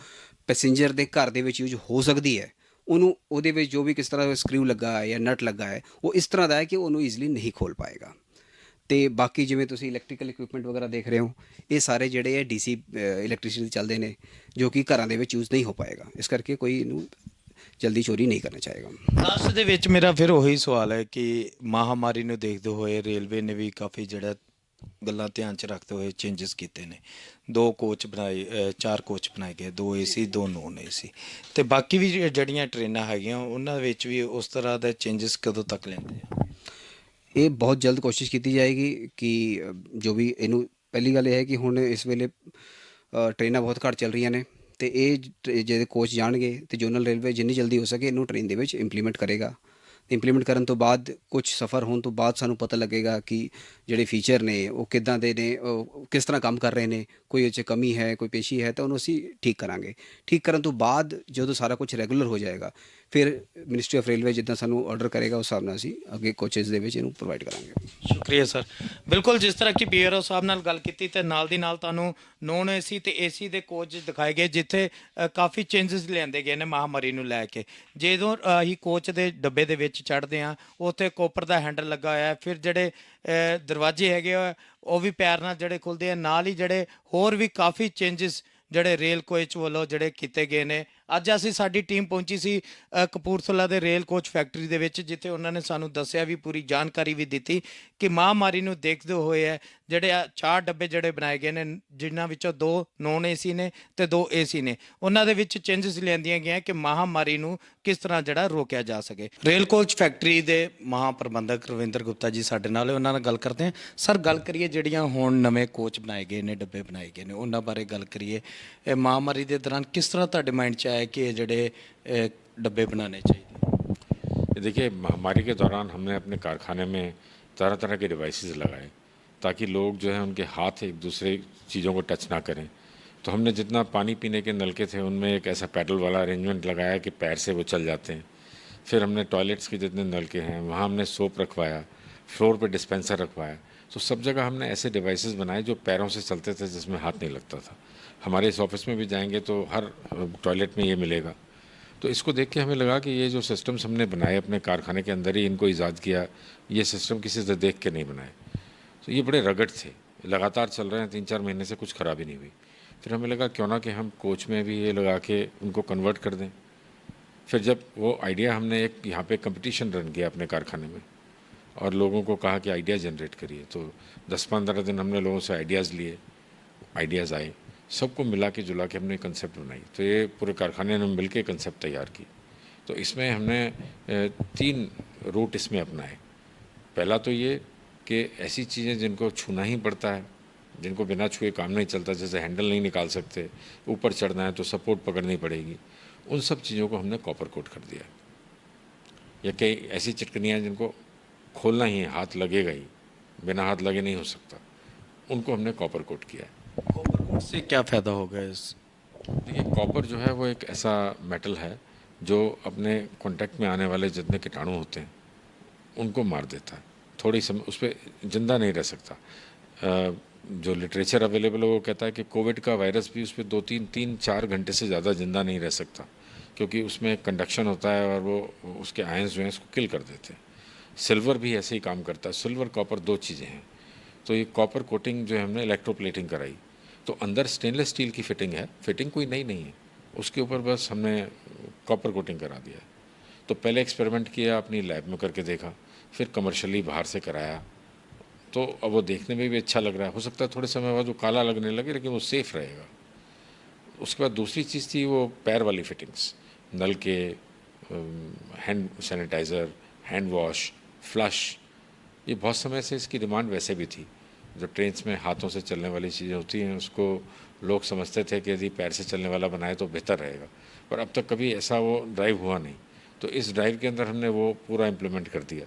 ਪੈਸੇਂਜਰ ਦੇ ਘਰ ਦੇ ਵਿੱਚ ਯੂਜ ਹੋ ਸਕਦੀ ਹੈ, ਉਹਨੂੰ ਉਹਦੇ ਵਿੱਚ ਜੋ ਵੀ ਕਿਸ ਤਰ੍ਹਾਂ ਦਾ ਸਕਰੂ ਲੱਗਾ ਹੈ ਜਾਂ ਨਟ ਲੱਗਾ ਹੈ ਉਹ ਇਸ ਤਰ੍ਹਾਂ ਦਾ ਹੈ ਕਿ ਉਹਨੂੰ ਈਜ਼ੀਲੀ ਨਹੀਂ ਖੋਲ੍ਹ ਪਾਏਗਾ। ਤੇ ਬਾਕੀ ਜਿਵੇਂ ਤੁਸੀਂ ਇਲੈਕਟ੍ਰੀਕਲ ਇਕਵਿਪਮੈਂਟ ਵਗੈਰਾ ਦੇਖ ਰਹੇ ਹੋ, ਇਹ ਸਾਰੇ ਜਿਹੜੇ ਹੈ ਡੀਸੀ ਇਲੈਕਟ੍ਰੀਸਿਟੀ ਚੱਲਦੇ ਨੇ ਜੋ ਕਿ ਘਰਾਂ ਦੇ ਵਿੱਚ ਯੂਜ਼ ਨਹੀਂ ਹੋ ਪਾਏਗਾ। ਇਸ ਕਰਕੇ ਕੋਈ ਇਹਨੂੰ ਜਲਦੀ ਚੋਰੀ ਨਹੀਂ ਕਰਨਾ ਚਾਹੇਗਾ। ਲਾਸਟ ਦੇ ਵਿੱਚ ਮੇਰਾ ਫਿਰ ਉਹੀ ਸਵਾਲ ਹੈ ਕਿ ਮਹਾਮਾਰੀ ਨੂੰ ਦੇਖਦੇ ਹੋਏ ਰੇਲਵੇ ਨੇ ਵੀ ਕਾਫੀ ਜਿਹੜਾ ਗੱਲਾਂ ਧਿਆਨ 'ਚ ਰੱਖਦੇ ਹੋਏ ਚੇਂਜਸ ਕੀਤੇ ਨੇ। 2 ਕੋਚ ਬਣਾਏ, 4 ਕੋਚ ਬਣਾਏ ਗਏ, 2 ਏਸੀ 2 ਨੋਨ ਏਸੀ, ਤੇ ਬਾਕੀ ਵੀ ਜਿਹੜੀਆਂ ਟ੍ਰੇਨਾਂ ਹੈਗੀਆਂ ਉਹਨਾਂ ਵਿੱਚ ਵੀ ਉਸ ਤਰ੍ਹਾਂ ਦੇ ਚੇਂਜਸ ਕਦੋਂ ਤੱਕ ਲੈਂਦੇ ਆ? ਇਹ ਬਹੁਤ ਜਲਦ ਕੋਸ਼ਿਸ਼ ਕੀਤੀ ਜਾਏਗੀ ਕਿ ਜੋ ਵੀ ਇਹਨੂੰ, ਪਹਿਲੀ ਗੱਲ ਇਹ ਹੈ ਕਿ ਹੁਣ ਇਸ ਵੇਲੇ ਟ੍ਰੇਨਾਂ ਬਹੁਤ ਘੱਟ ਚੱਲ ਰਹੀਆਂ ਨੇ ਤੇ ਇਹ ਜਿਹੜੇ ਕੋਚ ਜਾਣਗੇ ਤੇ ਜਨਰਲ ਰੇਲਵੇ ਜਿੰਨੀ ਜਲਦੀ ਹੋ ਸਕੇ ਇਹਨੂੰ ਟ੍ਰੇਨ ਦੇ ਵਿੱਚ ਇੰਪਲੀਮੈਂਟ ਕਰੇਗਾ। ਇੰਪਲੀਮੈਂਟ ਕਰਨ ਤੋਂ ਬਾਅਦ ਕੁਝ ਸਫ਼ਰ ਹੋਣ ਤੋਂ ਬਾਅਦ ਸਾਨੂੰ ਪਤਾ ਲੱਗੇਗਾ ਕਿ ਜਿਹੜੇ ਫੀਚਰ ਨੇ ਉਹ ਕਿੱਦਾਂ ਦੇ ਨੇ, ਉਹ ਕਿਸ ਤਰ੍ਹਾਂ ਕੰਮ ਕਰ ਰਹੇ ਨੇ, ਕੋਈ ਉਹ 'ਚ ਕਮੀ ਹੈ, ਕੋਈ ਪੇਸ਼ੀ ਹੈ ਤਾਂ ਉਹਨੂੰ ਅਸੀਂ ਠੀਕ ਕਰਾਂਗੇ। ਠੀਕ ਕਰਨ ਤੋਂ ਬਾਅਦ ਜਦੋਂ ਸਾਰਾ ਕੁਝ ਰੈਗੂਲਰ ਹੋ ਜਾਏਗਾ ਫਿਰ ਮਿਨਿਸਟਰੀ ਆਫ ਰੇਲਵੇ ਜਿੱਦਾਂ ਸਾਨੂੰ ਆਰਡਰ ਕਰੇਗਾ ਉਸ ਹਿਸਾਬ ਨਾਲ ਅਸੀਂ ਅੱਗੇ ਕੋਚਿਸ ਦੇ ਵਿੱਚ ਇਹਨੂੰ ਪ੍ਰੋਵਾਈਡ ਕਰਾਂਗੇ। ਸ਼ੁਕਰੀਆ ਸਰ। ਬਿਲਕੁਲ ਜਿਸ ਤਰ੍ਹਾਂ ਕਿ ਪੀਆਰਓ ਸਾਹਿਬ ਨਾਲ ਗੱਲ ਕੀਤੀ ਤੇ ਨਾਲ ਦੀ ਨਾਲ ਤੁਹਾਨੂੰ ਨੋਨ ਏਸੀ ਤੇ ਏਸੀ ਦੇ ਕੋਚ ਦਿਖਾਏ ਗਏ ਜਿੱਥੇ ਕਾਫੀ ਚੇਂਜਸ ਲਿਆਂਦੇ ਗਏ ਨੇ ਮਹਾਮਾਰੀ ਨੂੰ ਲੈ ਕੇ। ਜਦੋਂ ਅਸੀਂ ਕੋਚ ਦੇ ਡੱਬੇ ਦੇ ਵਿੱਚ ਚੜ੍ਹਦੇ ਹਾਂ ਉੱਥੇ ਕੋਪਰ ਦਾ ਹੈਂਡਲ ਲੱਗਾ ਹੋਇਆ ਹੈ, ਫਿਰ ਜਿਹੜੇ ਦਰਵਾਜ਼ੇ ਹੈਗੇ ਆ ਉਹ ਵੀ ਪੈਰ ਨਾਲ ਜਿਹੜੇ ਖੁੱਲ੍ਹਦੇ ਆ, ਨਾਲ ਹੀ ਜਿਹੜੇ ਹੋਰ ਵੀ ਕਾਫੀ ਚੇਂਜਸ ਜਿਹੜੇ ਰੇਲ ਕੋਚ ਵੱਲੋਂ ਜਿਹੜੇ ਕੀਤੇ ਗਏ ਨੇ। ਅੱਜ ਸਾਡੀ ਟੀਮ ਪਹੁੰਚੀ ਸੀ ਕਪੂਰਥਲਾ ਦੇ ਰੇਲ ਕੋਚ ਫੈਕਟਰੀ ਦੇ ਵਿੱਚ, ਜਿੱਥੇ ਉਹਨਾਂ ਨੇ ਸਾਨੂੰ ਦੱਸਿਆ ਵੀ, ਪੂਰੀ ਜਾਣਕਾਰੀ ਵੀ ਦਿੱਤੀ ਕਿ ਮਹਾਮਾਰੀ ਨੂੰ ਦੇਖਦੇ ਹੋਏ ਹੈ ਜਿਹੜੇ ਆ 4 ਡੱਬੇ ਜਿਹੜੇ ਬਣਾਏ ਗਏ ਨੇ, ਜਿਨ੍ਹਾਂ ਵਿੱਚੋਂ 2 ਨੌਨ ਏਸੀ ਨੇ ਤੇ 2 ਏਸੀ ਨੇ, ਉਹਨਾਂ ਦੇ ਵਿੱਚ ਚੇਂਜਸ ਲਿਆਂਦੀਆਂ ਗਈਆਂ ਕਿ ਮਹਾਮਾਰੀ ਨੂੰ ਕਿਸ ਤਰ੍ਹਾਂ ਜਿਹੜਾ ਰੋਕਿਆ ਜਾ ਸਕੇ। ਰੇਲ ਕੋਚ ਫੈਕਟਰੀ ਦੇ ਮਹਾਪ੍ਰਬੰਧਕ ਰਵਿੰਦਰ ਗੁਪਤਾ ਜੀ ਸਾਡੇ ਨਾਲ ਹੈ, ਉਹਨਾਂ ਨਾਲ ਗੱਲ ਕਰਦੇ ਹਾਂ। ਸਰ, ਗੱਲ ਕਰੀਏ ਜਿਹੜੀਆਂ ਹੁਣ ਨਵੇਂ ਕੋਚ ਬਣਾਏ ਗਏ ਨੇ, ਡੱਬੇ ਬਣਾਏ ਗਏ ਨੇ, ਉਹਨਾਂ ਬਾਰੇ ਗੱਲ ਕਰੀਏ। ਇਹ ਮਹਾਮਾਰੀ ਦੇ ਦੌਰਾਨ ਕਿਸ ਤਰ੍ਹਾਂ ਤੁਹਾਡੇ ਮਾइंड 'ਚ ਆਇਆ कि ये ਜਿਹੜੇ डब्बे बनाने चाहिए? देखिए, महामारी के दौरान हमने अपने कारखाने में तरह तरह के डिवाइसेस लगाए ताकि लोग जो है उनके हाथ एक दूसरे चीज़ों को टच ना करें। तो हमने जितना पानी पीने के नलके थे उनमें एक ऐसा पैडल वाला अरेंजमेंट लगाया कि पैर से वो चल जाते हैं। फिर हमने टॉयलेट्स के जितने नलके हैं वहाँ हमने सोप रखवाया, फ्लोर पे डिस्पेंसर रखवाया। तो सब जगह हमने ऐसे डिवाइसेस बनाए जो पैरों से चलते थे, जिसमें हाथ नहीं लगता था। हमारे इस ऑफिस में भी जाएंगे तो हर टॉयलेट में ये मिलेगा। तो इसको देख के हमें लगा कि ये जो सिस्टम्स हमने बनाए अपने कारखाने के अंदर ही इनको ईजाद किया, ये सिस्टम किसी से देख के नहीं बनाए। तो ये बड़े रगड़ थे, लगातार चल रहे हैं, 3-4 महीने से कुछ ख़राबी नहीं हुई। फिर हमें लगा क्यों ना कि हम कोच में भी ये लगा के उनको कन्वर्ट कर दें। फिर जब वो आइडिया, हमने एक यहाँ पे कंपटीशन रन किया अपने कारखाने में और लोगों को कहा कि आइडिया जनरेट करिए। तो 10-15 दिन हमने लोगों से आइडियाज़ लिए, आइडियाज़ आए, सबको मिला के जुला के हमने कंसेप्ट बनाई। तो ये पूरे कारखाने ने मिल के कंसेप्ट तैयार की। तो इसमें हमने 3 रूट इसमें अपनाए। पहला तो ये कि ऐसी चीज़ें जिनको छूना ही पड़ता है, जिनको बिना छुए काम नहीं चलता, जैसे हैंडल नहीं निकाल सकते, ऊपर चढ़ना है तो सपोर्ट पकड़नी पड़ेगी, उन सब चीज़ों को हमने कॉपर कोट कर दिया। या कई ऐसी चिटकनियाँ जिनको खोलना ही है, हाथ लगेगा ही, बिना हाथ लगे नहीं हो सकता, उनको हमने कॉपर कोट किया है। कॉपर कोट से क्या फ़ायदा होगा इस? देखिए, कॉपर जो है वो एक ऐसा मेटल है जो अपने कांटेक्ट में आने वाले जितने कीटाणु होते हैं उनको मार देता है। थोड़ी समय उस पर जिंदा नहीं रह सकता। जो लिटरेचर अवेलेबल है वो कहता है कि कोविड का वायरस भी उस पर 2-3-4 घंटे से ज़्यादा ज़िंदा नहीं रह सकता, क्योंकि उसमें कंडक्शन होता है और वो उसके आयंस जो हैं इसको किल कर देते हैं। सिल्वर भी ऐसे ही काम करता है। सिल्वर कॉपर 2 चीज़ें हैं। तो ये कॉपर कोटिंग जो है हमने इलेक्ट्रोप्लेटिंग कराई। तो अंदर स्टेनलेस स्टील की फिटिंग है, फिटिंग कोई नई नहीं है, उसके ऊपर बस हमने कॉपर कोटिंग करा दिया। तो पहले एक्सपेरिमेंट किया, अपनी लैब में करके देखा, फिर कमर्शियली बाहर से कराया। तो अब वो देखने में भी अच्छा लग रहा है। हो सकता है थोड़े समय बाद वो काला लगने लगे, लेकिन वो सेफ़ रहेगा। उसके बाद दूसरी चीज़ थी वो पैर वाली फिटिंग्स, नल के, hand sanitiser, hand wash, flush. ये बहुत समय से इसकी डिमांड वैसे भी थी। जो ट्रेन्स में हाथों से चलने वाली चीज़ें होती हैं उसको लोग समझते थे कि यदि पैर से चलने वाला बनाए तो बेहतर रहेगा, पर अब तक कभी ऐसा वो ड्राइव हुआ नहीं। तो इस ड्राइव के अंदर हमने वो पूरा इम्प्लीमेंट कर दिया।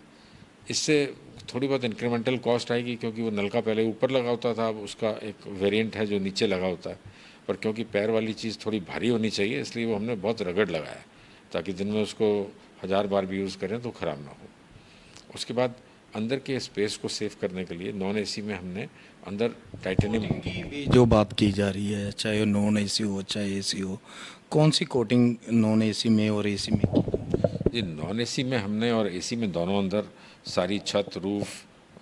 इससे थोड़ी बहुत इंक्रीमेंटल कॉस्ट आएगी, क्योंकि वो नलका पहले ऊपर लगा होता था, अब उसका एक वेरिएंट है जो नीचे लगा होता है। पर क्योंकि पैर वाली चीज़ थोड़ी भारी होनी चाहिए, इसलिए वो हमने बहुत रगड़ लगाया ताकि दिन में उसको 1000 बार भी यूज़ करें तो ख़राब ना हो। उसके बाद अंदर के स्पेस को सेव करने के लिए नॉन एसी में हमने अंदर टाइटेनियम की भी जो बात की जा रही है, चाहे नॉन एसी हो चाहे एसी हो, कौन सी कोटिंग नॉन एसी में और एसी में की? जी, नॉन एसी में हमने और एसी में दोनों अंदर सारी छत, रूफ,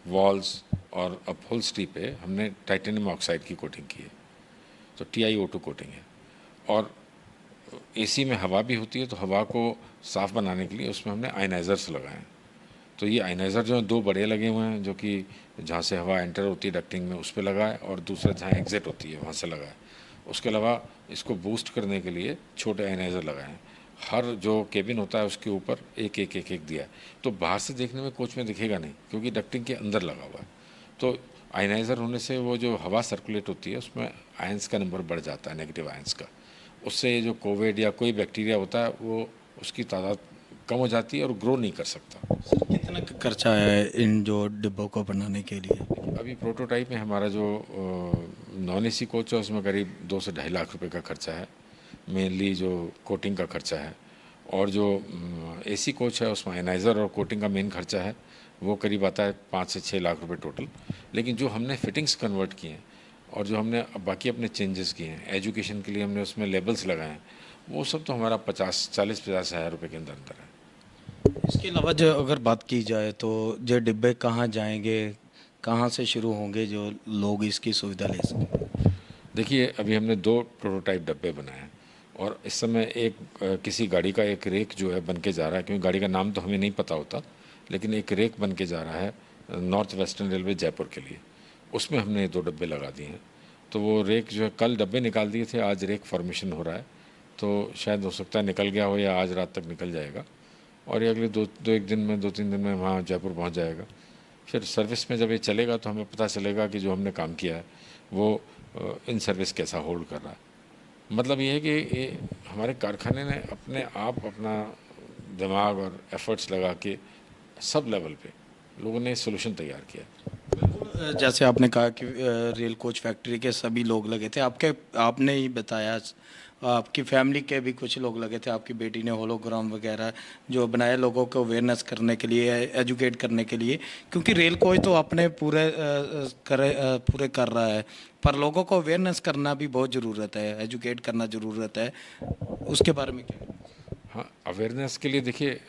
वॉल्स और अपहोल्स्ट्री पे हमने टाइटेनियम ऑक्साइड की कोटिंग की है। तो TiO2 कोटिंग है। और एसी में हवा भी होती है, तो हवा को साफ़ बनाने के लिए उसमें हमने आयनाइज़र्स लगाए हैं। तो ये आयनाइज़र जो है 2 बड़े लगे हुए हैं, जो कि जहाँ से हवा एंटर होती है डक्टिंग में उस पर लगा है, और दूसरा जहाँ एग्ज़िट होती है वहाँ से लगा है। उसके अलावा इसको बूस्ट करने के लिए छोटे आयनाइज़र लगाए हैं। हर जो केबिन होता है उसके ऊपर एक दिया है। तो बाहर से देखने में कोच में दिखेगा नहीं, क्योंकि डक्टिंग के अंदर लगा हुआ है। तो आयनाइज़र होने से वो जो हवा सर्कुलेट होती है उसमें आयंस का नंबर बढ़ जाता है, नेगेटिव आयंस का। उससे जो कोविड या कोई बैक्टीरिया होता है वो उसकी तादाद कम हो जाती है और ग्रो नहीं कर सकता। सर, कितना खर्चा है इन जो डिब्बों को बनाने के लिए? अभी प्रोटोटाइप में हमारा जो नॉन एसी कोच है उसमें करीब 2 से 2.5 लाख रुपए का खर्चा है, मेनली जो कोटिंग का खर्चा है। और जो एसी कोच है उसमें आयनाइज़र और कोटिंग का मेन खर्चा है, वो करीब आता है 5 से 6 लाख रुपए टोटल। लेकिन जो हमने फिटिंग्स कन्वर्ट किए हैं और जो हमने बाकी अपने चेंजेस किए हैं, एजुकेशन के लिए हमने उसमें लेबल्स लगाए हैं, वो सब तो हमारा 40-50 हज़ार रुपये के अंदर अंदर है। इसके अलावा जो अगर बात की जाए तो जो डिब्बे कहाँ जाएंगे, कहाँ से शुरू होंगे जो लोग इसकी सुविधा ले सकें? देखिए, अभी हमने 2 प्रोटोटाइप डब्बे बनाए हैं और इस समय एक किसी गाड़ी का एक रेक जो है बन के जा रहा है, क्योंकि गाड़ी का नाम तो हमें नहीं पता होता, लेकिन एक रेक बन के जा रहा है नॉर्थ वेस्टर्न रेलवे जयपुर के लिए। उसमें हमने 2 डब्बे लगा दिए हैं। तो वो रेक जो है, कल डब्बे निकाल दिए थे, आज रेक फॉर्मेशन हो रहा है, तो शायद हो सकता है निकल गया हो या आज रात तक निकल जाएगा, और ये अगले 2-3 दिन में वहाँ जयपुर पहुँच जाएगा। फिर सर्विस में जब ये चलेगा तो हमें पता चलेगा कि जो हमने काम किया है वो इन सर्विस कैसा होल्ड कर रहा है। मतलब ये है कि ये हमारे कारखाने ने अपने आप अपना दिमाग और एफर्ट्स लगा के सब लेवल पे लोगों ने सोल्यूशन तैयार किया। जैसे आपने कहा कि रेल कोच फैक्ट्री के सभी लोग लगे थे, आपने ही बताया, आपकी फैमिली के भी कुछ लोग लगे थे, आपकी बेटी ने होलोग्राम वगैरह जो बनाए लोगों को अवेयरनेस करने के लिए, एजुकेट करने के लिए, क्योंकि रेल कोच तो अपने पूरे कर रहा है, पर लोगों को अवेयरनेस करना भी बहुत ज़रूरत है, एजुकेट करना ज़रूरत है, उसके बारे में क्या? हाँ, अवेयरनेस के लिए देखिए,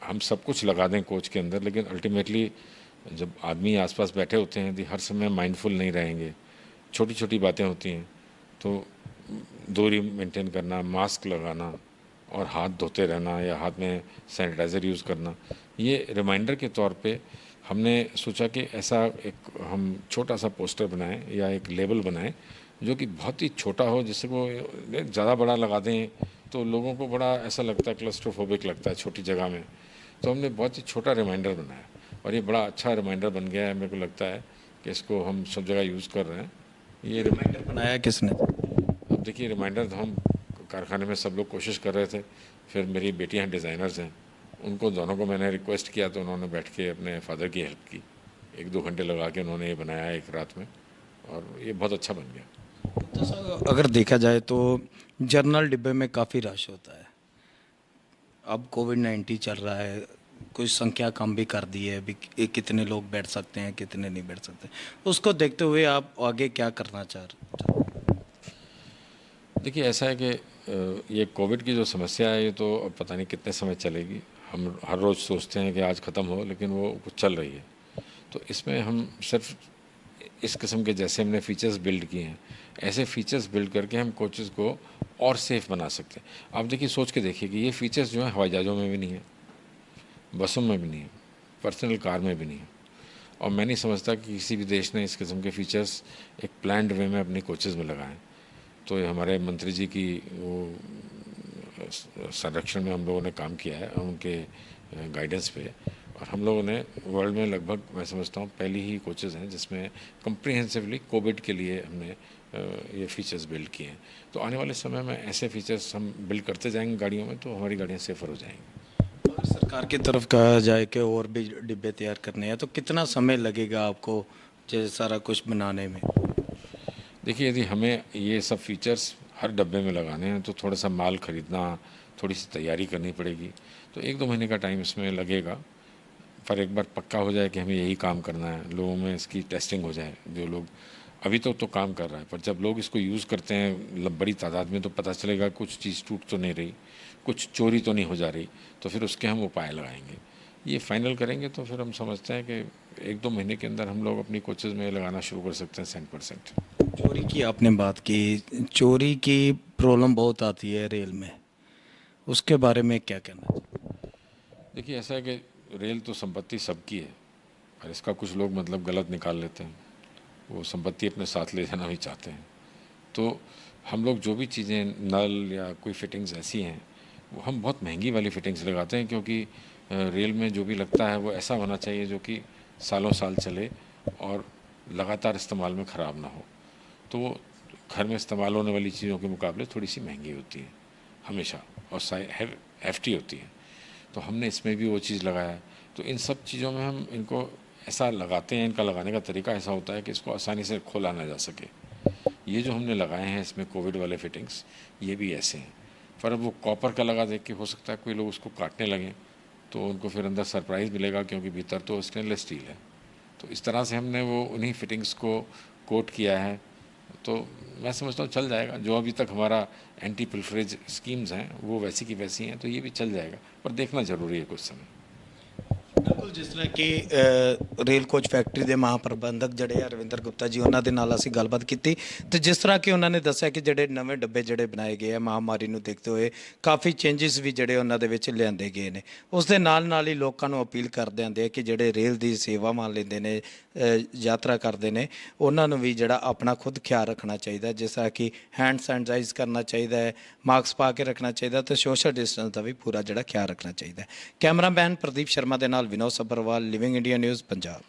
हम सब कुछ लगा दें कोच के अंदर, लेकिन अल्टीमेटली जब आदमी आसपास बैठे होते हैं तो हर समय माइंडफुल नहीं रहेंगे, छोटी छोटी बातें होती हैं, तो दूरी मेंटेन करना, मास्क लगाना और हाथ धोते रहना या हाथ में सैनिटाइज़र यूज़ करना, ये रिमाइंडर के तौर पे हमने सोचा कि ऐसा एक हम छोटा सा पोस्टर बनाएं या एक लेबल बनाएं जो कि बहुत ही छोटा हो, जिससे वो ज़्यादा बड़ा लगा दें तो लोगों को बड़ा ऐसा लगता है, क्लस्ट्रोफोबिक लगता है छोटी जगह में। तो हमने बहुत ही छोटा रिमाइंडर बनाया और ये बड़ा अच्छा रिमाइंडर बन गया है। मेरे को लगता है कि इसको हम सब जगह यूज़ कर रहे हैं। ये रिमाइंडर बनाया किसने? अब देखिए, रिमाइंडर तो हम कारखाने में सब लोग कोशिश कर रहे थे, फिर मेरी बेटियां डिज़ाइनर्स हैं, उनको दोनों को मैंने रिक्वेस्ट किया तो उन्होंने बैठ के अपने फादर की हेल्प की, 1-2 घंटे लगा के उन्होंने ये बनाया एक रात में, और ये बहुत अच्छा बन गया। तो सर, अगर देखा जाए तो जर्नल डिब्बे में काफ़ी रश होता है, अब कोविड-19 चल रहा है, कुछ संख्या कम भी कर दी है अभी, कितने लोग बैठ सकते हैं कितने नहीं बैठ सकते, उसको देखते हुए आप आगे क्या करना चाह रहे हैं? देखिए, ऐसा है कि ये कोविड की जो समस्या है ये तो अब पता नहीं कितने समय चलेगी। हम हर रोज़ सोचते हैं कि आज ख़त्म हो, लेकिन वो कुछ चल रही है। तो इसमें हम सिर्फ इस किस्म के जैसे हमने फीचर्स बिल्ड किए हैं, ऐसे फीचर्स बिल्ड करके हम कोचेज़ को और सेफ़ बना सकते हैं। आप देखिए, सोच के देखिए कि ये फीचर्स जो हैं हवाई जहाज़ों में भी नहीं है, बसों में भी नहीं है, पर्सनल कार में भी नहीं है, और मैं नहीं समझता कि किसी भी देश ने इस किस्म के फीचर्स एक प्लान्ड वे में अपने कोचेज़ में लगाएं। तो ये हमारे मंत्री जी की वो संरक्षण में हम लोगों ने काम किया है, उनके गाइडेंस पे, और हम लोगों ने वर्ल्ड में लगभग, मैं समझता हूँ, पहली ही कोचेज़ हैं जिसमें कम्प्रीहेंसिवली कोविड के लिए हमने ये फीचर्स बिल्ड किए हैं। तो आने वाले समय में ऐसे फीचर्स हम बिल्ड करते जाएंगे गाड़ियों में, तो हमारी गाड़ियाँ सेफ़र हो जाएंगी। अगर सरकार की तरफ कहा जाए कि और भी डिब्बे तैयार करने हैं, तो कितना समय लगेगा आपको ये सारा कुछ बनाने में? देखिए, यदि हमें ये सब फीचर्स हर डब्बे में लगाने हैं तो थोड़ा सा माल ख़रीदना, थोड़ी सी तैयारी करनी पड़ेगी, तो 1-2 महीने का टाइम इसमें लगेगा। पर एक बार पक्का हो जाए कि हमें यही काम करना है, लोगों में इसकी टेस्टिंग हो जाए, जो लोग अभी तो काम कर रहा है, पर जब लोग इसको यूज़ करते हैं बड़ी तादाद में, तो पता चलेगा कुछ चीज़ टूट तो नहीं रही, कुछ चोरी तो नहीं हो जा रही, तो फिर उसके हम उपाय लगाएंगे। ये फाइनल करेंगे तो फिर हम समझते हैं कि 1-2 महीने के अंदर हम लोग अपनी कोचेज़ में लगाना शुरू कर सकते हैं 100%। चोरी की आपने बात की, चोरी की प्रॉब्लम बहुत आती है रेल में, उसके बारे में क्या कहना है? देखिए, ऐसा है कि रेल तो संपत्ति सबकी है, और इसका कुछ लोग मतलब गलत निकाल लेते हैं, वो संपत्ति अपने साथ ले जाना भी चाहते हैं। तो हम लोग जो भी चीज़ें, नल या कोई फिटिंग्स ऐसी हैं, वो हम बहुत महंगी वाली फिटिंग्स लगाते हैं, क्योंकि रेल में जो भी लगता है वो ऐसा होना चाहिए जो कि सालों साल चले और लगातार इस्तेमाल में ख़राब ना हो। तो वो घर में इस्तेमाल होने वाली चीज़ों के मुकाबले थोड़ी सी महंगी होती है हमेशा, और हेफ्टी होती है। तो हमने इसमें भी वो चीज़ लगाया है। तो इन सब चीज़ों में हम इनको ऐसा लगाते हैं, इनका लगाने का तरीका ऐसा होता है कि इसको आसानी से खोला ना जा सके। ये जो हमने लगाए हैं इसमें कोविड वाले फिटिंग्स, ये भी ऐसे हैं। पर अब वो कॉपर का लगा देख के हो सकता है कोई लोग उसको काटने लगें, तो उनको फिर अंदर सरप्राइज़ मिलेगा, क्योंकि भीतर तो स्टेनलेस स्टील है। तो इस तरह से हमने वो उन्हीं फिटिंग्स को कोट किया है। तो मैं समझता हूँ चल जाएगा। जो अभी तक हमारा एंटी पिल्फरेज स्कीम्स हैं वो वैसी की वैसी हैं, तो ये भी चल जाएगा, पर देखना ज़रूरी है कुछ समय। ਬਿਲਕੁਲ ਜਿਸ ਤਰ੍ਹਾਂ ਕਿ ਰੇਲ ਕੋਚ ਫੈਕਟਰੀ ਦੇ ਮਹਾਪ੍ਰਬੰਧਕ ਜਿਹੜੇ ਰਵਿੰਦਰ ਗੁਪਤਾ ਜੀ ਉਹਨਾਂ ਦੇ ਨਾਲ ਅਸੀਂ ਗੱਲਬਾਤ ਕੀਤੀ ਤੇ ਜਿਸ ਤਰ੍ਹਾਂ ਕਿ ਉਹਨਾਂ ਨੇ ਦੱਸਿਆ ਕਿ ਜਿਹੜੇ ਨਵੇਂ ਡੱਬੇ ਜਿਹੜੇ ਬਣਾਏ ਗਏ ਆ ਮਹਾਮਾਰੀ ਨੂੰ ਦੇਖਦੇ ਹੋਏ ਕਾਫੀ ਚੇਂਜਸ ਵੀ ਜਿਹੜੇ ਉਹਨਾਂ ਦੇ ਵਿੱਚ ਲਿਆਂਦੇ ਗਏ ਨੇ। ਉਸ ਦੇ ਨਾਲ ਹੀ ਲੋਕਾਂ ਨੂੰ ਅਪੀਲ ਕਰਦੇ ਆਂਦੇ ਆ ਕਿ ਜਿਹੜੇ ਰੇਲ ਦੀ ਸੇਵਾਵਾਂ ਲੈਂਦੇ ਨੇ ਯਾਤਰਾ ਕਰਦੇ ਨੇ ਉਹਨਾਂ ਨੂੰ ਵੀ ਜਿਹੜਾ ਆਪਣਾ ਖੁਦ ਖਿਆਲ ਰੱਖਣਾ ਚਾਹੀਦਾ, ਜਿਸ ਤਰ੍ਹਾਂ ਕਿ ਹੈਂਡ ਸੈਨੀਟਾਈਜ਼ ਕਰਨਾ ਚਾਹੀਦਾ ਹੈ, ਮਾਸਕ ਪਾ ਕੇ ਰੱਖਣਾ ਚਾਹੀਦਾ ਤੇ ਸੋਸ਼ਲ ਡਿਸਟੈਂਸ ਦਾ ਵੀ ਪੂਰਾ ਜਿਹੜਾ ਖਿਆਲ ਰੱਖਣਾ ਚਾਹੀਦਾ ਹੈ। ਕੈਮਰਾਮੈਨ ਪ੍ਰਦੀਪ ਸ਼ਰਮਾ ਦੇ ਨਾਲ Vinod Sabharwal, living India news, Punjab.